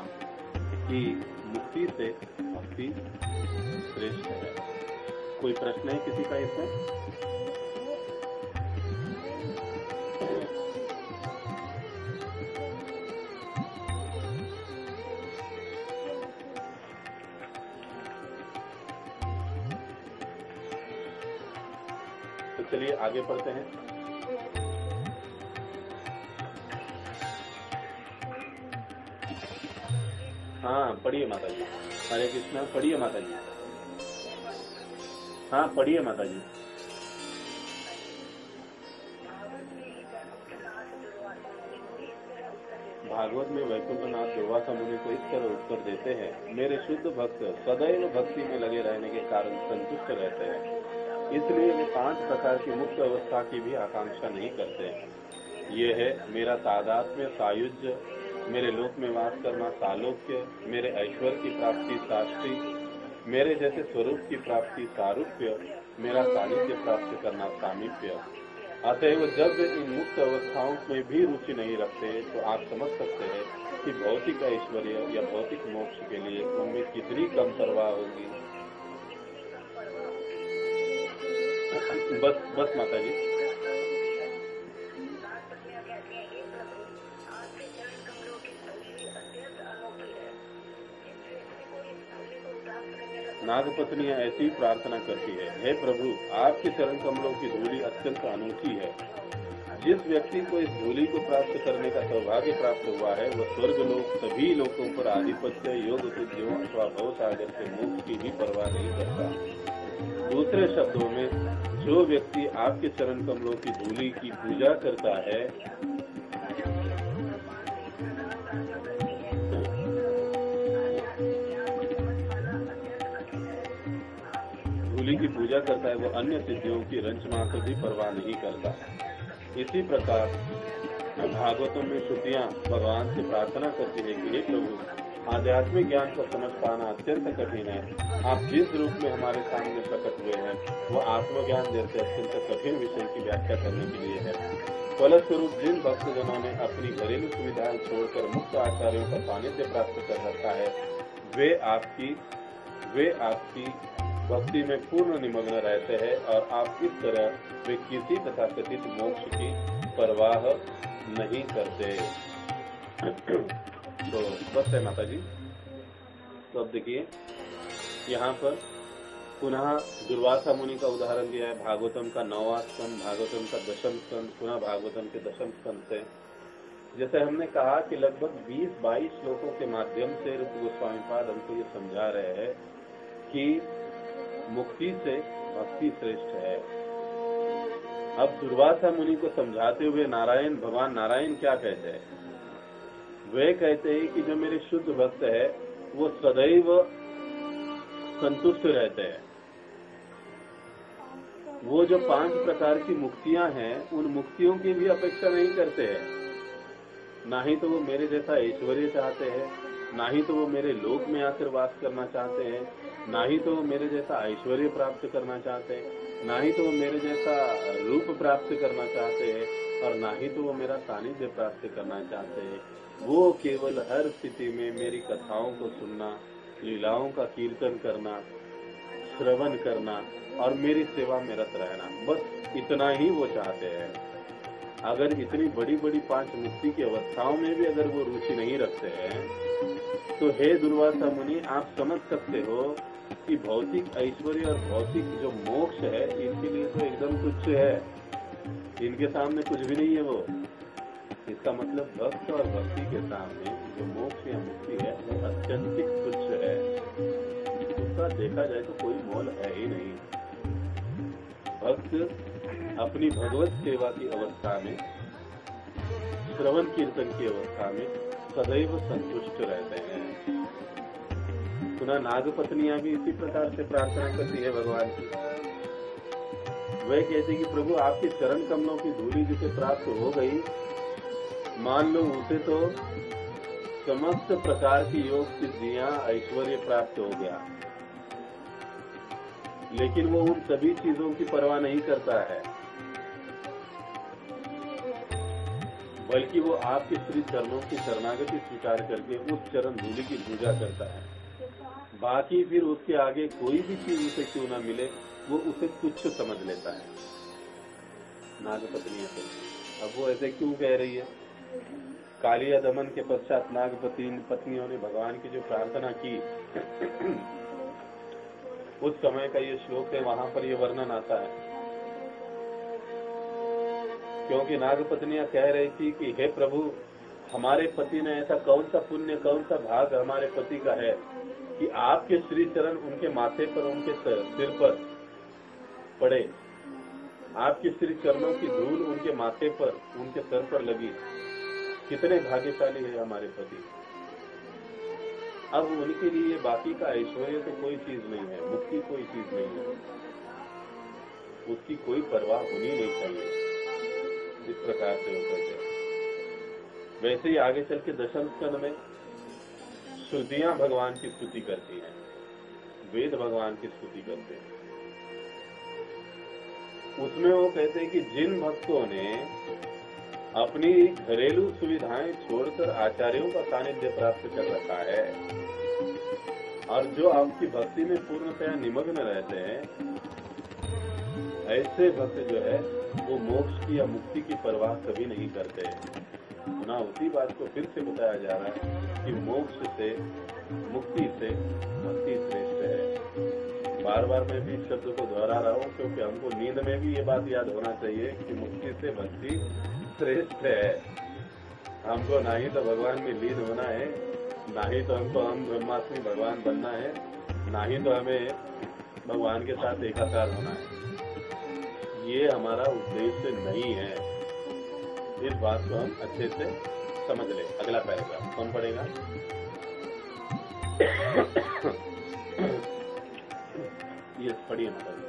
कि मुक्ति से भक्ति श्रेष्ठ है। कोई प्रश्न है किसी का इसमें? तो चलिए आगे पढ़ते हैं। हाँ पढ़िए माता जी। हरे कृष्णा, पढ़िए माता जी। हाँ पढ़िए माता जी। भागवत में वैकुंठनाथ दुर्वासा मुनि को इस तरह उत्तर देते हैं, मेरे शुद्ध भक्त सदैव भक्ति में लगे रहने के कारण संतुष्ट रहते हैं, इसलिए वे 5 प्रकार की मुक्त अवस्था की भी आकांक्षा नहीं करते हैं। ये है मेरा तादात्म्य सायुज्य, मेरे लोक में वास करना सालोक्य, मेरे ऐश्वर्य की प्राप्ति साष्टी, मेरे जैसे स्वरूप की प्राप्ति सारूप्य, मेरा सानिध्य प्राप्त करना सामीप्य। अतएव जब वे इन मुक्त अवस्थाओं में भी रुचि नहीं रखते तो आप समझ सकते हैं कि भौतिक ऐश्वर्य या भौतिक मोक्ष के लिए उनमें कितनी कम परवाह होगी। बस माता जी। नागपत्नियां ऐसी प्रार्थना करती है, हे प्रभु आपके चरण कमलों की धूली अत्यंत अनूठी है। जिस व्यक्ति को इस धूली को प्राप्त करने का सौभाग्य प्राप्त हुआ है वह स्वर्ग लोक सभी लोकों पर आधिपत्य, योग सिद्धियों अथवा भव सागर से मोक्ष की भी परवाह नहीं करता। दूसरे शब्दों में जो व्यक्ति आपके चरण कमलों की धूली की पूजा करता है, धूली की पूजा करता है, वो अन्य सिद्धियों की रंच मात्र भी परवाह नहीं करता। इसी प्रकार भागवतों में श्रुतियां भगवान से प्रार्थना करती है कि हे प्रभु आध्यात्मिक ज्ञान को समझ पाना अत्यंत कठिन है। आप जिस रूप में हमारे सामने प्रकट हुए हैं वो आत्मज्ञान जैसे अत्यंत कठिन विषय की व्याख्या करने के लिए है। फलस्वरूप जिन भक्तजनों ने अपनी घरेलू सुविधाएं छोड़कर मुक्त आचार्यों का सानिध्य प्राप्त कर रखा है वे आपकी भक्ति में पूर्ण निमग्न रहते हैं और आप इस तरह वे किसी तथाकथित मोक्ष की परवाह नहीं करते। तो बस है माता जी। तो अब देखिए यहाँ पर पुनः दुर्वासा मुनि का उदाहरण दिया है। भागवतम का 9वां स्कंद, भागवतम का 10वां स्कंद, पुनः भागवतम के 10वें स्कंद से जैसे हमने कहा कि लगभग 20-22 श्लोकों के माध्यम से रूप गोस्वामी पाद हमको ये समझा रहे हैं कि मुक्ति से भक्ति श्रेष्ठ है। अब दुर्वासा मुनि को समझाते हुए नारायण भगवान नारायण क्या कहते हैं? वे कहते हैं कि जो मेरे शुद्ध भक्त है वो सदैव संतुष्ट रहते हैं। वो जो 5 प्रकार की मुक्तियां हैं उन मुक्तियों की भी अपेक्षा नहीं करते हैं। ना ही तो वो मेरे जैसा ऐश्वर्य चाहते हैं, ना ही तो वो मेरे लोक में आकर वास करना चाहते हैं, ना ही तो वो मेरे जैसा ऐश्वर्य प्राप्त करना चाहते हैं, ना ही तो वो मेरे जैसा रूप प्राप्त करना चाहते हैं, और ना ही तो वो मेरा सानिध्य प्राप्त करना चाहते हैं। वो केवल हर स्थिति में मेरी कथाओं को सुनना, लीलाओं का कीर्तन करना, श्रवण करना और मेरी सेवा में रत रहना, बस इतना ही वो चाहते हैं। अगर इतनी बड़ी बड़ी 5 मुक्ति की अवस्थाओं में भी अगर वो रुचि नहीं रखते हैं तो हे दुर्वासा मुनि, आप समझ सकते हो कि भौतिक ऐश्वर्य और भौतिक जो मोक्ष है इनके लिए तो एकदम तुच्छ है, इनके सामने कुछ भी नहीं है वो। इसका मतलब भक्त और भक्ति के सामने जो मोक्ष या मुक्ति है वो अत्यंतिक तुच्छ है, उसका देखा जाए तो कोई मोल है ही नहीं। भक्त अपनी भगवत सेवा की अवस्था में, श्रवण कीर्तन की अवस्था में सदैव संतुष्ट रहते हैं। पुनः नागपत्नियां भी इसी प्रकार से प्रार्थना करती है भगवान की। वह कहती कि प्रभु आपके चरण कमलों की धूली जिसे प्राप्त हो गई, मान लो उसे तो समस्त प्रकार की योग सिद्धियां ऐश्वर्य प्राप्त हो गया, लेकिन वो उन सभी चीजों की परवाह नहीं करता है, बल्कि वो आपके श्री चरणों की शरणागति स्वीकार करके उस चरण धूलि की पूजा करता है। बाकी फिर उसके आगे कोई भी चीज उसे क्यों ना मिले वो उसे तुच्छ समझ लेता है। नागपत्नियां से अब वो ऐसे क्यों कह रही है? कालिया दमन के पश्चात नागपत्नियों ने भगवान की जो प्रार्थना की उस समय का ये श्लोक है, वहां पर ये वर्णन आता है। क्योंकि नागपत्नियां कह रही थी कि हे प्रभु, हमारे पति ने ऐसा कौन सा पुण्य, कौन सा भाग हमारे पति का है कि आपके श्री चरण उनके माथे पर, उनके सिर पर पड़े, आपके श्री चरणों की धूल उनके माथे पर, उनके सर पर लगी। कितने भाग्यशाली है हमारे पति। अब उनके लिए बाकी का ऐश्वर्य तो कोई चीज नहीं है, मुक्ति कोई चीज नहीं है, उसकी कोई परवाह होनी नहीं चाहिए। इस प्रकार से होकर के वैसे ही आगे चल के दशम स्कंद में श्रुतियां भगवान की स्तुति करती हैं, वेद भगवान की स्तुति करते हैं। उसमें वो कहते हैं कि जिन भक्तों ने अपनी घरेलू सुविधाएं छोड़कर आचार्यों का सानिध्य प्राप्त कर रखा है और जो आपकी भक्ति में पूर्णतया निमग्न रहते हैं, ऐसे भक्त जो है वो मोक्ष की या मुक्ति की परवाह कभी नहीं करते। ना उसी बात को फिर से बताया जा रहा है कि मोक्ष से, मुक्ति से भक्ति श्रेष्ठ है। बार बार मैं भी इस शब्द को दोहरा रहा हूँ क्योंकि हमको नींद में भी ये बात याद होना चाहिए कि मुक्ति से भक्ति श्रेष्ठ है। हमको ना ही तो भगवान में लीन होना है, ना ही तो हमको हम ब्रह्मास्मि भगवान बनना है, ना ही तो हमें भगवान के साथ एकाकार होना है। ये हमारा उद्देश्य नहीं है। इस बात को हम अच्छे से समझ ले। अगला पैराग्राफ कौन पढ़ेगा? ये पढ़िए ना।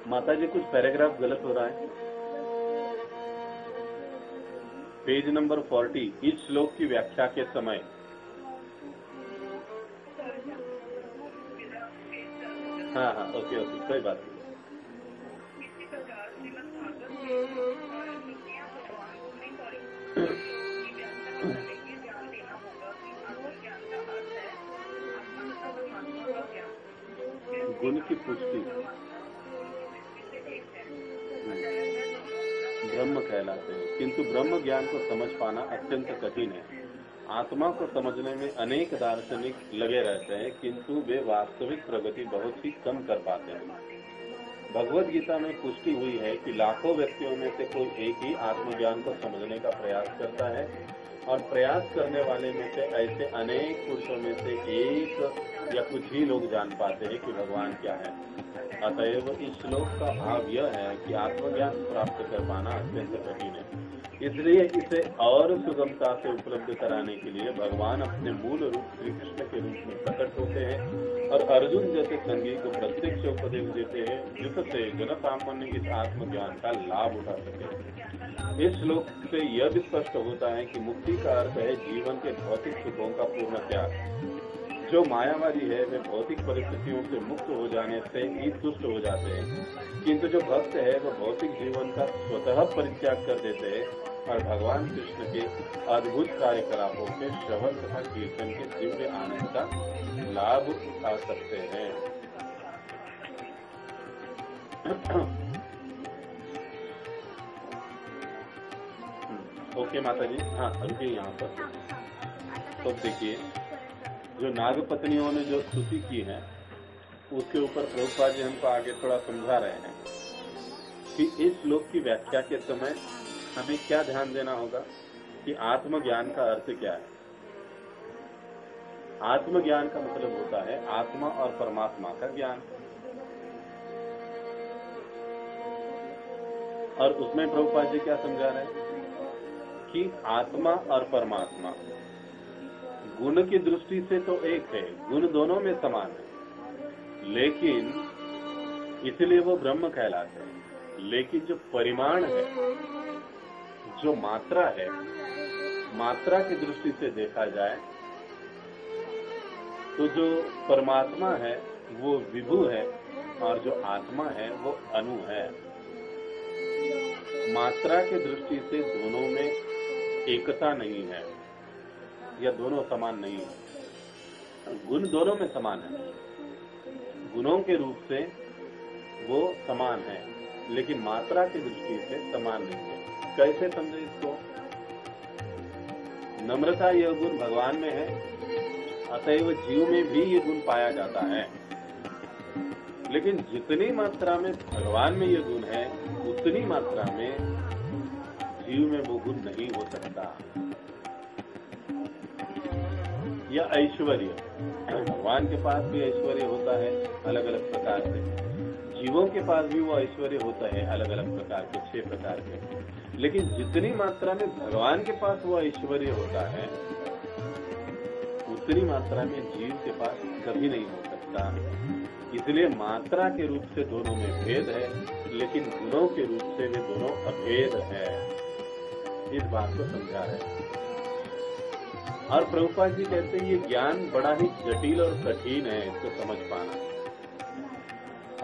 माता जी कुछ पैराग्राफ गलत हो रहा है। पेज नंबर 40 इस श्लोक की व्याख्या के समय हाँ ओके कोई बात नहीं। पुष्टि ब्रह्म कहलाते हैं, किंतु ब्रह्म ज्ञान को समझ पाना अत्यंत कठिन है। आत्मा को समझने में अनेक दार्शनिक लगे रहते हैं, किंतु वे वास्तविक प्रगति बहुत ही कम कर पाते हैं। भगवद गीता में पुष्टि हुई है कि लाखों व्यक्तियों में से कोई एक ही आत्मज्ञान को समझने का प्रयास करता है, और प्रयास करने वाले में से ऐसे अनेक पुरुषों में से एक या कुछ ही लोग जान पाते हैं कि भगवान क्या है। अतएव इस श्लोक का भाव यह है कि आत्मज्ञान प्राप्त कर पाना अत्यंत कठिन है। इसलिए इसे और सुगमता से उपलब्ध कराने के लिए भगवान अपने मूल रूप श्री कृष्ण के रूप में प्रकट होते हैं और अर्जुन जैसे संगी को प्रत्यक्ष उपदेश देते हैं, जिससे जन सामान्य इस आत्मज्ञान का लाभ उठा सके। इस श्लोक से यह भी स्पष्ट होता है कि मुक्ति का अर्थ है जीवन के भौतिक सुखों का पूर्ण त्याग। जो मायावादी है वे भौतिक परिस्थितियों से मुक्त हो जाने से ही तुष्ट हो जाते हैं, किंतु जो भक्त है वह भौतिक जीवन का स्वतः परित्याग कर देते हैं और भगवान कृष्ण के अद्भुत कार्यकलापों के श्रवण तथा कीर्तन के दिव्य आनंद का लाभ उठा सकते हैं। ओके माता जी, हाँ रुकिए यहाँ पर। तो देखिए, जो नाग पत्नियों ने जो स्तुति की है उसके ऊपर प्रभुपाद जी हमको आगे थोड़ा समझा रहे हैं कि इस श्लोक की व्याख्या के समय हमें क्या ध्यान देना होगा कि आत्मज्ञान का अर्थ क्या है। आत्मज्ञान का मतलब होता है आत्मा और परमात्मा का ज्ञान, और उसमें प्रभुपाद जी क्या समझा रहे हैं कि आत्मा और परमात्मा गुण की दृष्टि से तो एक है, गुण दोनों में समान है, लेकिन इसलिए वो ब्रह्म कहलाते हैं। लेकिन जो परिमाण है, जो मात्रा है, मात्रा की दृष्टि से देखा जाए तो जो परमात्मा है वो विभु है और जो आत्मा है वो अणु है। मात्रा की दृष्टि से दोनों में एकता नहीं है या दोनों समान नहीं है। गुण दोनों में समान है, गुणों के रूप से वो समान है, लेकिन मात्रा की दृष्टि से समान नहीं है। कैसे समझे इसको? नम्रता यह गुण भगवान में है, अतएव जीव में भी ये गुण पाया जाता है, लेकिन जितनी मात्रा में भगवान में ये गुण है उतनी मात्रा में जीव में वो गुण नहीं हो सकता। या ऐश्वर्य, भगवान के पास भी ऐश्वर्य होता है अलग अलग प्रकार से, जीवों के पास भी वो ऐश्वर्य होता है अलग अलग प्रकार के, 6 प्रकार के, लेकिन जितनी मात्रा में भगवान के पास वो ऐश्वर्य होता है उतनी मात्रा में जीव के पास कभी नहीं हो सकता। इसलिए मात्रा के रूप से दोनों में भेद है, लेकिन गुणों के रूप से वे दोनों अभेद है। इस बात को समझा रहे हैं। और प्रभुपाद जी कहते हैं ये ज्ञान बड़ा ही जटिल और कठिन है इसको समझ पाना।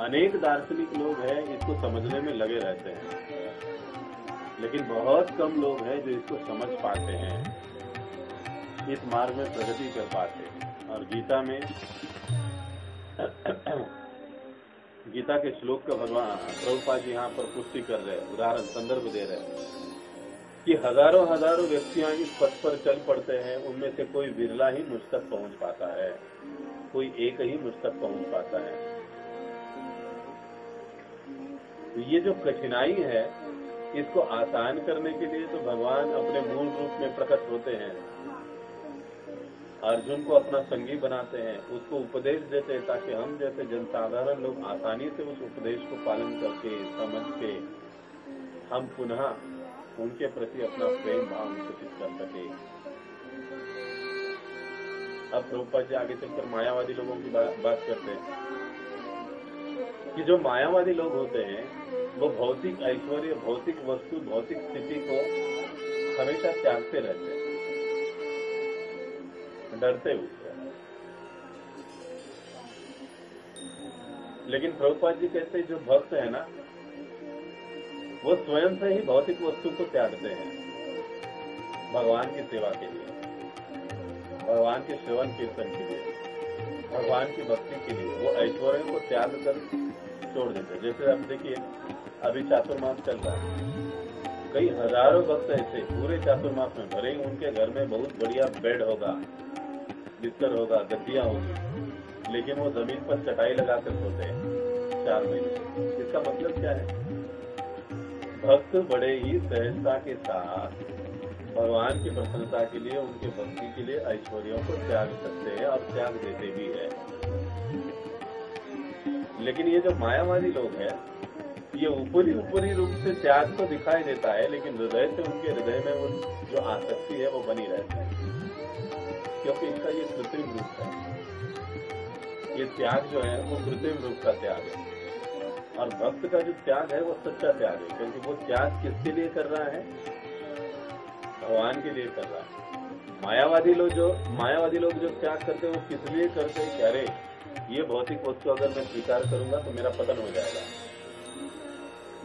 अनेक दार्शनिक लोग हैं इसको समझने में लगे रहते हैं, लेकिन बहुत कम लोग हैं जो इसको समझ पाते हैं, इस मार्ग में प्रगति कर पाते हैं। और गीता में गीता के श्लोक का भगवान प्रभुपाद जी यहाँ पर पुष्टि कर रहे हैं, उदाहरण संदर्भ दे रहे हैं कि हजारों हजारों व्यक्तियां इस पथ पर चल पड़ते हैं, उनमें से कोई विरला ही मुझ तक पहुंच पाता है, कोई एक ही मुझ तक पहुंच पाता है। तो ये जो कठिनाई है इसको आसान करने के लिए तो भगवान अपने मूल रूप में प्रकट होते हैं, अर्जुन को अपना संगी बनाते हैं, उसको उपदेश देते हैं ताकि हम जैसे जनसाधारण लोग आसानी से उस उपदेश को पालन करके समझ के हम पुनः उनके प्रति अपना प्रेम भाव विकसित कर सके। अब प्रभुपाद जी आगे चलकर मायावादी लोगों की बात करते हैं कि जो मायावादी लोग होते हैं वो भौतिक ऐश्वर्य, भौतिक वस्तु, भौतिक स्थिति को हमेशा त्यागते रहते हैं, डरते हुए। लेकिन प्रभुपाद जी कहते हैं जो भक्त है ना वो स्वयं से ही भौतिक वस्तु को त्यागते हैं भगवान की सेवा के लिए, भगवान के श्रवण कीर्तन के लिए, भगवान की भक्ति के लिए वो ऐश्वर्यों को त्याग कर छोड़ देते। जैसे आप देखिए अभी चातुर्मास चल रहा है, कई हजारों भक्त ऐसे पूरे चातुर्मास में, भले ही उनके घर में बहुत बढ़िया बेड होगा, बिस्तर होगा, गद्दियां होगी, लेकिन वो जमीन पर चटाई लगाकर सोते हैं 4 महीने। इसका मतलब क्या है? भक्त बड़े ही सहजता के साथ भगवान की प्रसन्नता के लिए, उनके भक्ति के लिए ऐश्वर्यों को त्याग सकते हैं और त्याग देते भी है। लेकिन ये जो मायावादी लोग हैं, ये ऊपरी रूप से त्याग तो दिखाई देता है, लेकिन हृदय से उनके हृदय में वो जो आसक्ति है वो बनी रहती है, क्योंकि इसका ये कृत्रिम रूप है। ये त्याग जो है वो कृत्रिम रूप का त्याग है, और भक्त का जो त्याग है वो सच्चा त्याग है, क्योंकि वो त्याग किसके लिए कर रहा है? भगवान के लिए कर रहा है। मायावादी लोग जो त्याग करते हैं वो किस लिए करते हैं? कि अरे ये भौतिक वस्तु अगर मैं स्वीकार करूंगा तो मेरा पतन हो जाएगा,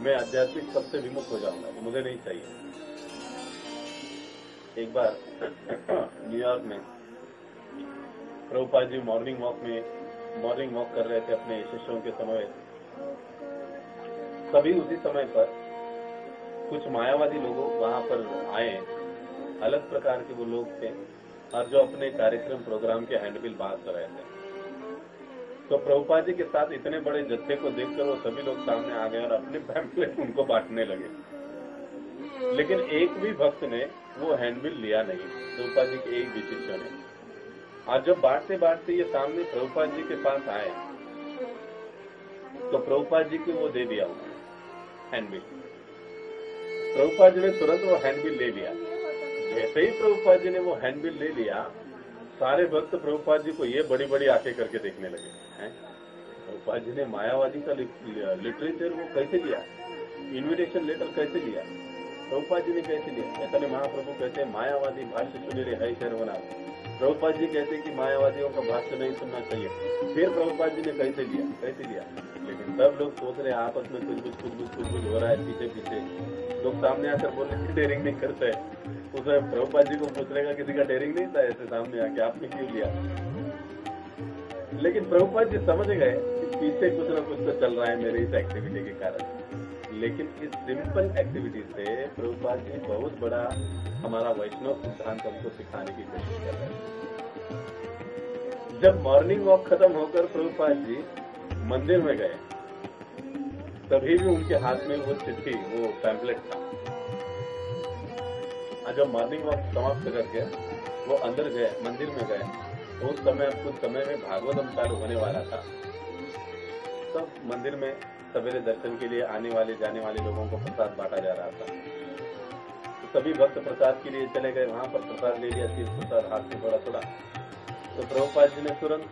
मैं आध्यात्मिक पद से विमुख हो जाऊंगा, तो मुझे नहीं चाहिए। एक बार न्यूयॉर्क में प्रभुपाद जी मॉर्निंग वॉक कर रहे थे अपने शिष्यों के समय। तभी उसी समय पर कुछ मायावादी लोग वहां पर आए, अलग प्रकार के वो लोग थे, और जो अपने कार्यक्रम प्रोग्राम के हैंडबिल बांट रहे थे। तो प्रभुपाद जी के साथ इतने बड़े जत्थे को देखकर वो सभी लोग सामने आ गए और अपने पैम्फलेट उनको बांटने लगे। लेकिन एक भी भक्त ने वो हैंडबिल लिया नहीं, प्रभुपाद जी के एक भी शिष्य ने। आज जब बांटते ये सामने प्रभुपाद जी के पास आए, तो प्रभुपाद जी को वो दे दिया उन्होंने हैंडबिल। प्रभुपाद जी ने तुरंत वो हैंडबिल ले लिया। जैसे ही प्रभुपाद जी ने वो हैंडबिल ले लिया, सारे भक्त प्रभुपाद जी को ये बड़ी बड़ी आंखें करके देखने लगे हैं। प्रभुपाद जी ने मायावादी का लिटरेचर वो कैसे लिया, इन्विटेशन लेटर कैसे लिया, प्रभुपाद जी ने कैसे लिया? चैतन्य महाप्रभु कहते हैं मायावादी भाष्य सुनिए है सर्वनाश। प्रभुपाद जी कहते हैं कि मायावादियों का भाष्य नहीं सुनना चाहिए। फिर प्रभुपाद जी ने कैसे लिया? लेकिन सब लोग सोच रहे आपस में कुछ हो रहा है, पीछे लोग सामने आकर बोलने की डेयरिंग नहीं करते। उसमें प्रभुपाद जी को पूछने का किसी का डेयरिंग नहीं था ऐसे सामने आके आपने क्यों लिया। लेकिन प्रभुपाद जी समझ गए कि पीछे कुछ ना कुछ तो चल रहा है मेरे इस एक्टिविटी के कारण। लेकिन इस सिंपल एक्टिविटी से प्रभुपाद जी बहुत बड़ा हमारा वैष्णव सिद्धांत हमको सिखाने की कोशिश कर रहे हैं। जब मॉर्निंग वॉक खत्म होकर प्रभुपाद जी मंदिर में गए, तभी भी उनके हाथ में वो चिट्ठी, वो पैम्फलेट था। जब मॉर्निंग वॉक समाप्त करके वो अंदर गए, मंदिर में गए, तो उस समय कुछ समय में भागवतम चालू होने वाला था। तब मंदिर में सवेरे दर्शन के लिए आने वाले जाने वाले लोगों को प्रसाद बांटा जा रहा था। तो सभी भक्त प्रसाद के लिए चले गए, वहां पर प्रसाद ले लिया, तीर्थ प्रसाद हाथ में थोड़ा। तो प्रभुपाद जी ने तुरंत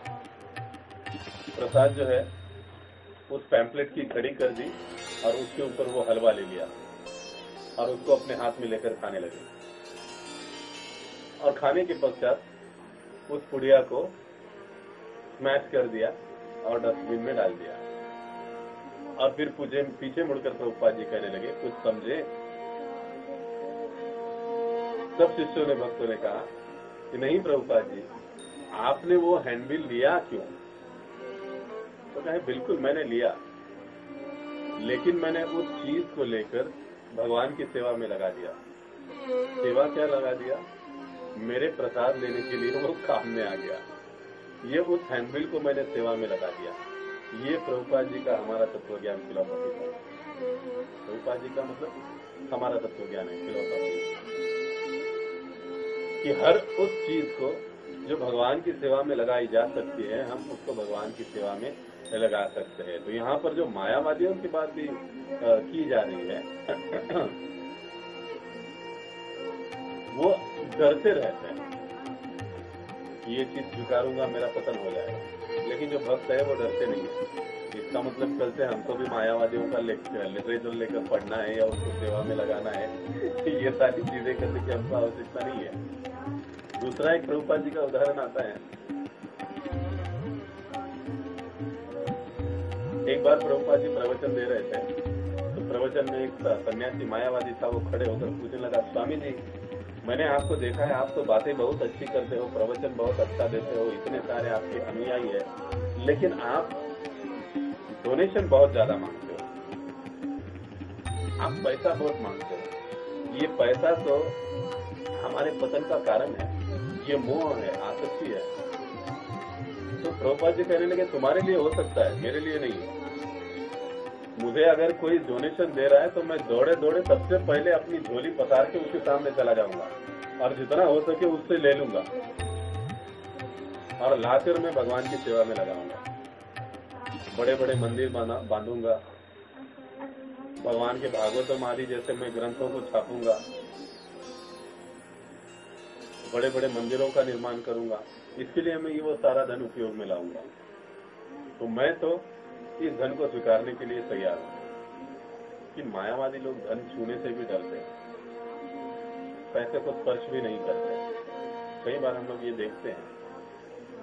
प्रसाद जो है उस पैम्फलेट की घड़ी कर दी और उसके ऊपर वो हलवा ले लिया और उसको अपने हाथ में लेकर खाने लगे। और खाने के पश्चात उस पुड़िया को स्मैश कर दिया और डस्टबिन में डाल दिया। और फिर पीछे मुड़कर प्रभुपाद जी कहने लगे, कुछ समझे? सब शिष्यों ने, भक्तों ने कहा कि नहीं प्रभुपाद जी, आपने वो हैंडबिल लिया क्यों? तो कहे बिल्कुल मैंने लिया, लेकिन मैंने उस चीज को लेकर भगवान की सेवा में लगा दिया। सेवा क्या लगा दिया? मेरे प्रसाद लेने के लिए वो काम में आ गया। ये उस हैंडबिल को मैंने सेवा में लगा दिया। ये प्रभुपाद जी का हमारा तत्वज्ञान फिलॉसफी का। प्रभुपाद जी का मतलब हमारा तत्वज्ञान है, फिलॉसफी, कि हर उस चीज को जो भगवान की सेवा में लगाई जा सकती है, हम उसको भगवान की सेवा में लगा सकते हैं। तो यहाँ पर जो मायावादियों की बात भी की जा रही है, वो डरते रहते हैं, ये चीज स्वीकारूंगा मेरा पतन हो जाएगा। लेकिन जो भक्त है वो डरते नहीं है। इसका मतलब कल से हमको भी मायावादियों का लिटरेचर लेकर पढ़ना है या उसको सेवा में लगाना है, ये सारी चीजें करने की हमको आवश्यकता नहीं है। दूसरा एक प्रभुपाद जी का उदाहरण आता है। एक बार प्रभुपाद जी प्रवचन दे रहे थे, तो प्रवचन में एक सन्यासी मायावादी था, वो खड़े होकर पूछने लगा, स्वामी जी मैंने आपको देखा है, आप तो बातें बहुत अच्छी करते हो, प्रवचन बहुत अच्छा देते हो, इतने सारे आपके अनुयायी है, लेकिन आप डोनेशन बहुत ज्यादा मांगते हो, आप पैसा बहुत मांगते हो। ये पैसा तो हमारे पतन का कारण है, ये मोह है, आसक्ति है। तो प्रभुपाद जी कहने लगे तुम्हारे लिए हो सकता है, मेरे लिए नहीं है। मुझे अगर कोई डोनेशन दे रहा है तो मैं दौड़े दौड़े सबसे पहले अपनी झोली पसार के उसके सामने चला जाऊंगा और जितना हो सके उससे ले लूंगा और लाकर मैं भगवान की सेवा में लगाऊंगा। बड़े बड़े मंदिर बांधूंगा, भगवान के भागवतम आदि जैसे मैं ग्रंथों को छापूंगा, बड़े बड़े मंदिरों का निर्माण करूंगा। इसके लिए मैं ये वो सारा धन उपयोग में लाऊंगा। तो मैं तो इस धन को स्वीकारने के लिए तैयार हूं कि मायावादी लोग धन छूने से भी डरते हैं, पैसे को स्पर्श भी नहीं करते। कई बार हम लोग ये देखते हैं,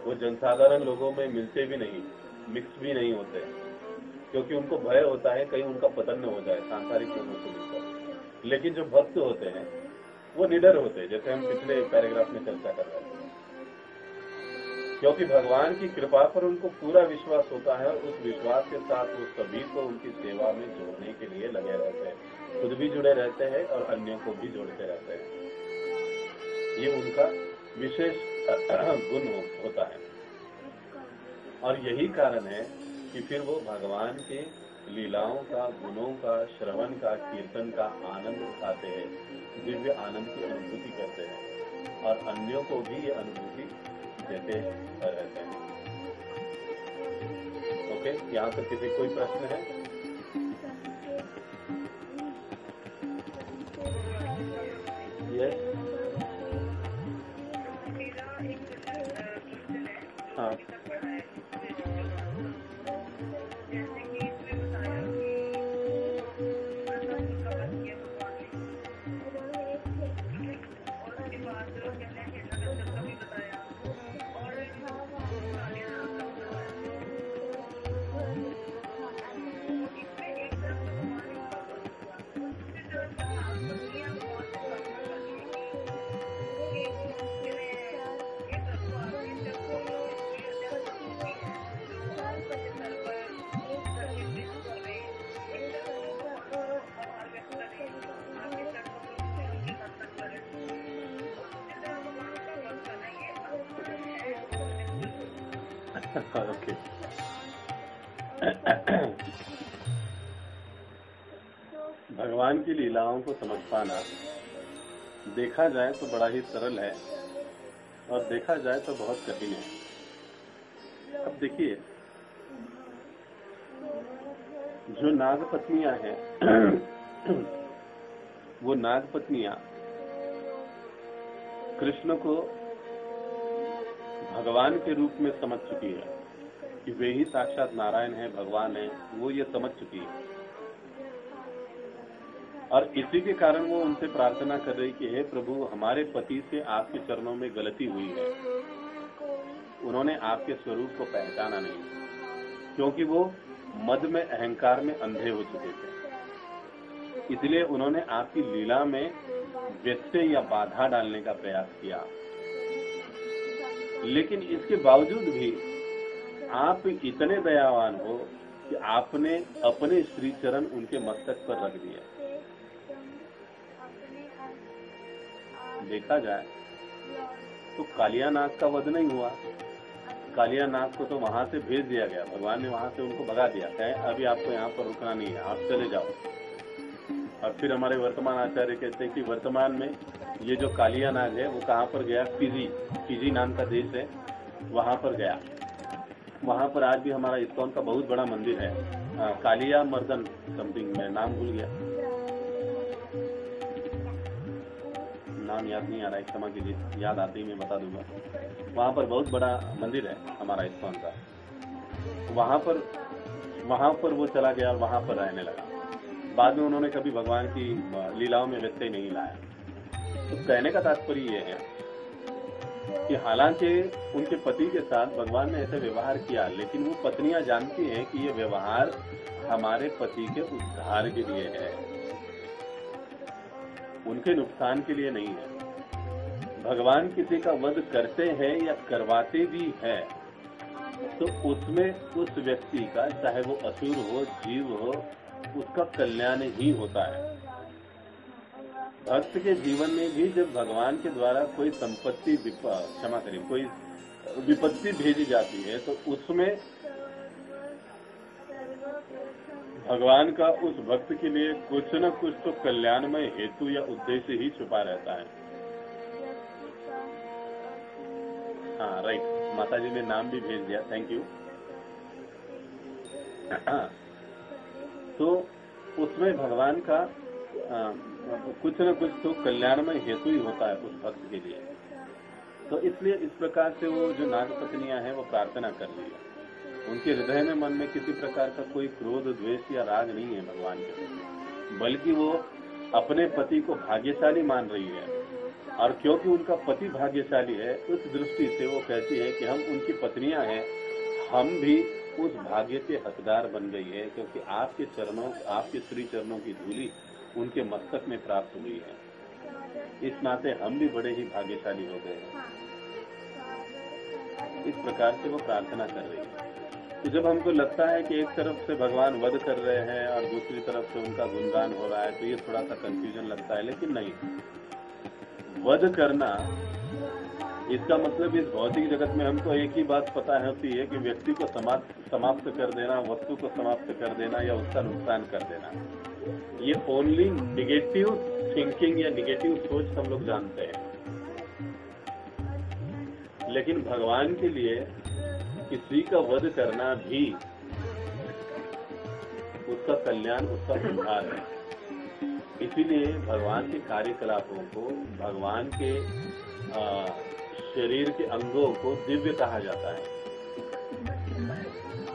वो जनसाधारण लोगों में मिलते भी नहीं, मिक्स भी नहीं होते, क्योंकि उनको भय होता है कहीं उनका पतन न हो जाए सांसारिक लोगों से मिलकर। लेकिन जो भक्त होते हैं वो निडर होते हैं, जैसे हम पिछले पैराग्राफ में चर्चा कर रहे थे, क्योंकि भगवान की कृपा पर उनको पूरा विश्वास होता है और उस विश्वास के साथ वो सभी को उनकी सेवा में जोड़ने के लिए लगे रहते हैं, खुद भी जुड़े रहते हैं और अन्यों को भी जोड़ते रहते हैं। ये उनका विशेष गुण होता है और यही कारण है कि फिर वो भगवान के लीलाओं का, गुणों का, श्रवण का, कीर्तन का आनंद उठाते हैं, दिव्य आनंद की अनुभूति करते हैं और अन्यों को भी ये अनुभूति देते रहते हैं। ओके, यहाँ तक किसी कोई प्रश्न है? यस, हाँ, ओके। भगवान की लीलाओं को समझ पाना देखा जाए तो बड़ा ही सरल है और देखा जाए तो बहुत कठिन है। अब देखिए, जो नागपत्नियां हैं वो नागपत्नियां कृष्ण को भगवान के रूप में समझ चुकी है कि वे ही साक्षात नारायण है, भगवान है, वो ये समझ चुकी है और इसी के कारण वो उनसे प्रार्थना कर रही कि हे प्रभु, हमारे पति से आपके चरणों में गलती हुई है, उन्होंने आपके स्वरूप को पहचाना नहीं, क्योंकि वो मद में, अहंकार में अंधे हो चुके थे। इसलिए उन्होंने आपकी लीला में व्यत्यय या बाधा डालने का प्रयास किया। लेकिन इसके बावजूद भी आप इतने दयावान हो कि आपने अपने श्री चरण उनके मस्तक पर रख दिया। देखा जाए तो कालिया नाग का वध नहीं हुआ, कालिया नाग को तो वहां से भेज दिया गया, भगवान ने वहां से उनको भगा दिया, कहे अभी आपको यहाँ पर रुकना नहीं है, आप चले जाओ। और फिर हमारे वर्तमान आचार्य कहते हैं कि वर्तमान में ये जो कालिया नाग है वो कहाँ पर गया? फिजी नाम का देश है, वहां पर गया। वहां पर आज भी हमारा इस्कॉन का बहुत बड़ा मंदिर है, कालिया मर्दन समथिंग, मैं नाम भूल गया, नाम याद नहीं आ रहा है, क्षमा कीजिए, याद आते ही मैं बता दूंगा। वहां पर बहुत बड़ा मंदिर है हमारा इस्कॉन का, वहां पर वो चला गया, वहां पर रहने लगा। बाद में उन्होंने कभी भगवान की लीलाओं में व्यत्यय नहीं लाया। तो कहने का तात्पर्य ये है कि हालांकि उनके पति के साथ भगवान ने ऐसे व्यवहार किया, लेकिन वो पत्नियां जानती हैं कि ये व्यवहार हमारे पति के उद्धार के लिए है, उनके नुकसान के लिए नहीं है। भगवान किसी का वध करते हैं या करवाते भी है तो उसमें उस व्यक्ति का, चाहे वो असुर हो जीव हो, उसका कल्याण ही होता है। भक्त के जीवन में भी जब भगवान के द्वारा कोई संपत्ति, क्षमा करें, कोई विपत्ति भेजी जाती है तो उसमें भगवान का उस भक्त के लिए कुछ न कुछ तो कल्याणमय हेतु या उद्देश्य ही छुपा रहता है। हाँ राइट, माता जी ने नाम भी भेज दिया, थैंक यू। तो उसमें भगवान का कुछ न कुछ तो कल्याणमय हेतु ही होता है उस भक्त के लिए। तो इसलिए इस प्रकार से वो जो नागपत्नियां हैं वो प्रार्थना कर रही है। उनके हृदय में, मन में किसी प्रकार का कोई क्रोध, द्वेष या राग नहीं है भगवान के प्रति, बल्कि वो अपने पति को भाग्यशाली मान रही है। और क्योंकि उनका पति भाग्यशाली है, उस दृष्टि से वो कहती है कि हम उनकी पत्नियां हैं, हम भी उस भाग्य के हकदार बन गई है, क्योंकि आपके चरणों, आपके श्री चरणों की धूलि उनके मस्तक में प्राप्त हुई है। इस नाते हम भी बड़े ही भाग्यशाली हो गए हैं। इस प्रकार से वो प्रार्थना कर रही है। तो जब हमको लगता है कि एक तरफ से भगवान वध कर रहे हैं और दूसरी तरफ से उनका गुणगान हो रहा है, तो ये थोड़ा सा कंफ्यूजन लगता है। लेकिन नहीं, वध करना, इसका मतलब इस भौतिक जगत में हमको एक ही बात पता होती है कि व्यक्ति को समाप्त कर देना, वस्तु को समाप्त कर देना या उसका नुकसान कर देना। ये ओनली निगेटिव थिंकिंग या निगेटिव सोच हम लोग जानते हैं। लेकिन भगवान के लिए किसी का वध करना भी उसका कल्याण, उसका उद्धार है। इसीलिए भगवान के कार्यकलापों को, भगवान के शरीर के अंगों को दिव्य कहा जाता है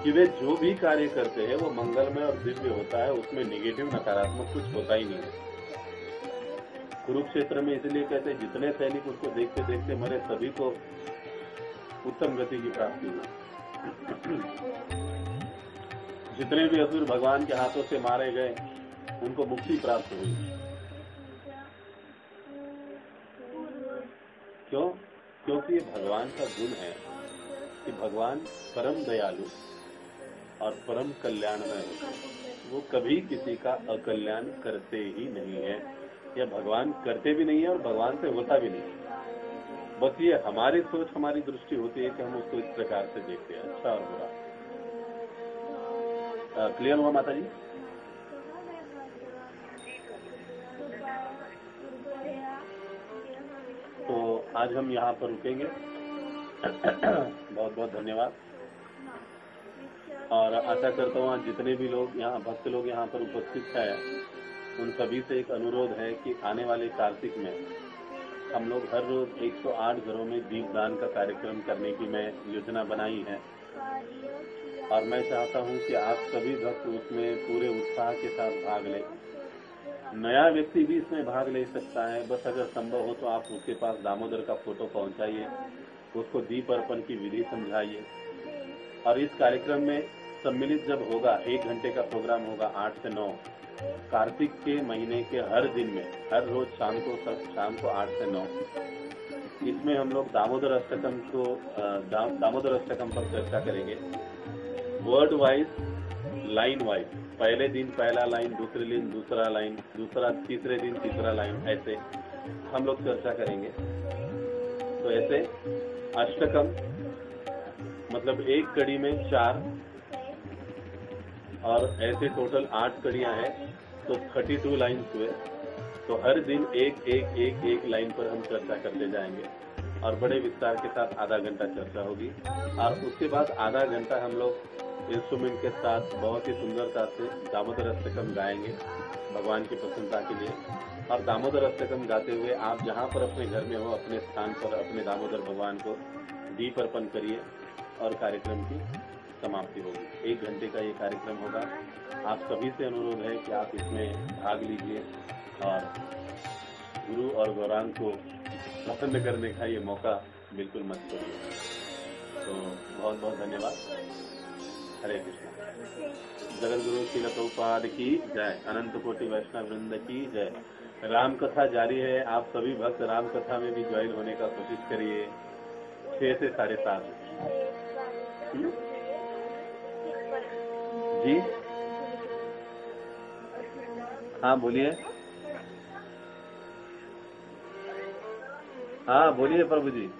कि वे जो भी कार्य करते हैं वो मंगलमय और दिव्य होता है। उसमें नेगेटिव, नकारात्मक कुछ होता ही नहीं है। कुरुक्षेत्र में इसलिए कहते हैं जितने सैनिक उसको देखते देखते मरे, सभी को उत्तम गति की प्राप्ति हुई। जितने भी असुर भगवान के हाथों से मारे गए, उनको मुक्ति प्राप्त हुई। क्यों? क्योंकि ये भगवान का गुण है कि भगवान परम दयालु और परम कल्याणमय होते हैं। वो कभी किसी का अकल्याण करते ही नहीं है, या भगवान करते भी नहीं है और भगवान से होता भी नहीं है। बस ये हमारी सोच, हमारी दृष्टि होती है कि हम उसको इस प्रकार से देखते हैं, अच्छा और बुरा। क्लियर हुआ माता जी? तो आज हम यहाँ पर रुकेंगे। बहुत बहुत धन्यवाद। और आशा करता हूँ आज जितने भी लोग यहाँ, भक्त लोग यहाँ पर उपस्थित हैं, उन सभी से एक अनुरोध है कि आने वाले कार्तिक में हम लोग हर रोज 108 घरों में दीपदान का कार्यक्रम करने की मैं योजना बनाई है। और मैं चाहता हूं कि आप सभी भक्त उसमें पूरे उत्साह के साथ भाग लें। नया व्यक्ति भी इसमें भाग ले सकता है। बस अगर संभव हो तो आप उसके पास दामोदर का फोटो पहुंचाइए, उसको दीप अर्पण की विधि समझाइए। और इस कार्यक्रम में सम्मिलित जब होगा, 1 घंटे का प्रोग्राम होगा 8 से 9, कार्तिक के महीने के हर दिन में, हर रोज शाम को 8 से 9। इसमें हम लोग दामोदर अष्टकम पर चर्चा करेंगे। वर्ड वाइज, लाइन वाइज, पहले दिन पहला लाइन, दूसरे दिन दूसरा लाइन, तीसरे दिन तीसरा लाइन, ऐसे हम लोग चर्चा करेंगे। तो ऐसे अष्टकम मतलब एक कड़ी में 4 और ऐसे टोटल 8 कड़ियां हैं, तो 32 लाइन्स हुए। तो हर दिन एक लाइन पर हम चर्चा करते जाएंगे और बड़े विस्तार के साथ आधा घंटा चर्चा होगी। और उसके बाद आधा घंटा हम लोग इंस्ट्रूमेंट के साथ बहुत ही सुंदरता से दामोदर अष्टकम गाएंगे भगवान की प्रसन्नता के लिए। और दामोदर अष्टकम गाते हुए आप जहाँ पर अपने घर में हो, अपने स्थान पर अपने दामोदर भगवान को दीप अर्पण करिए और कार्यक्रम की समाप्ति होगी। 1 घंटे का ये कार्यक्रम होगा। आप सभी से अनुरोध है कि आप इसमें भाग लीजिए और गुरु और गौरांग को प्रसन्न करने का ये मौका बिल्कुल मत छोड़िए। तो बहुत बहुत धन्यवाद। हरे कृष्ण। जगत गुरु श्रील प्रभुपाद की जय। अनंत कोटि वैष्णव वृंद की जय। राम कथा जारी है। आप सभी भक्त राम कथा में भी ज्वाइन होने का कोशिश करिए 6 से 7:30। जी हाँ बोलिए। हाँ बोलिए प्रभु जी।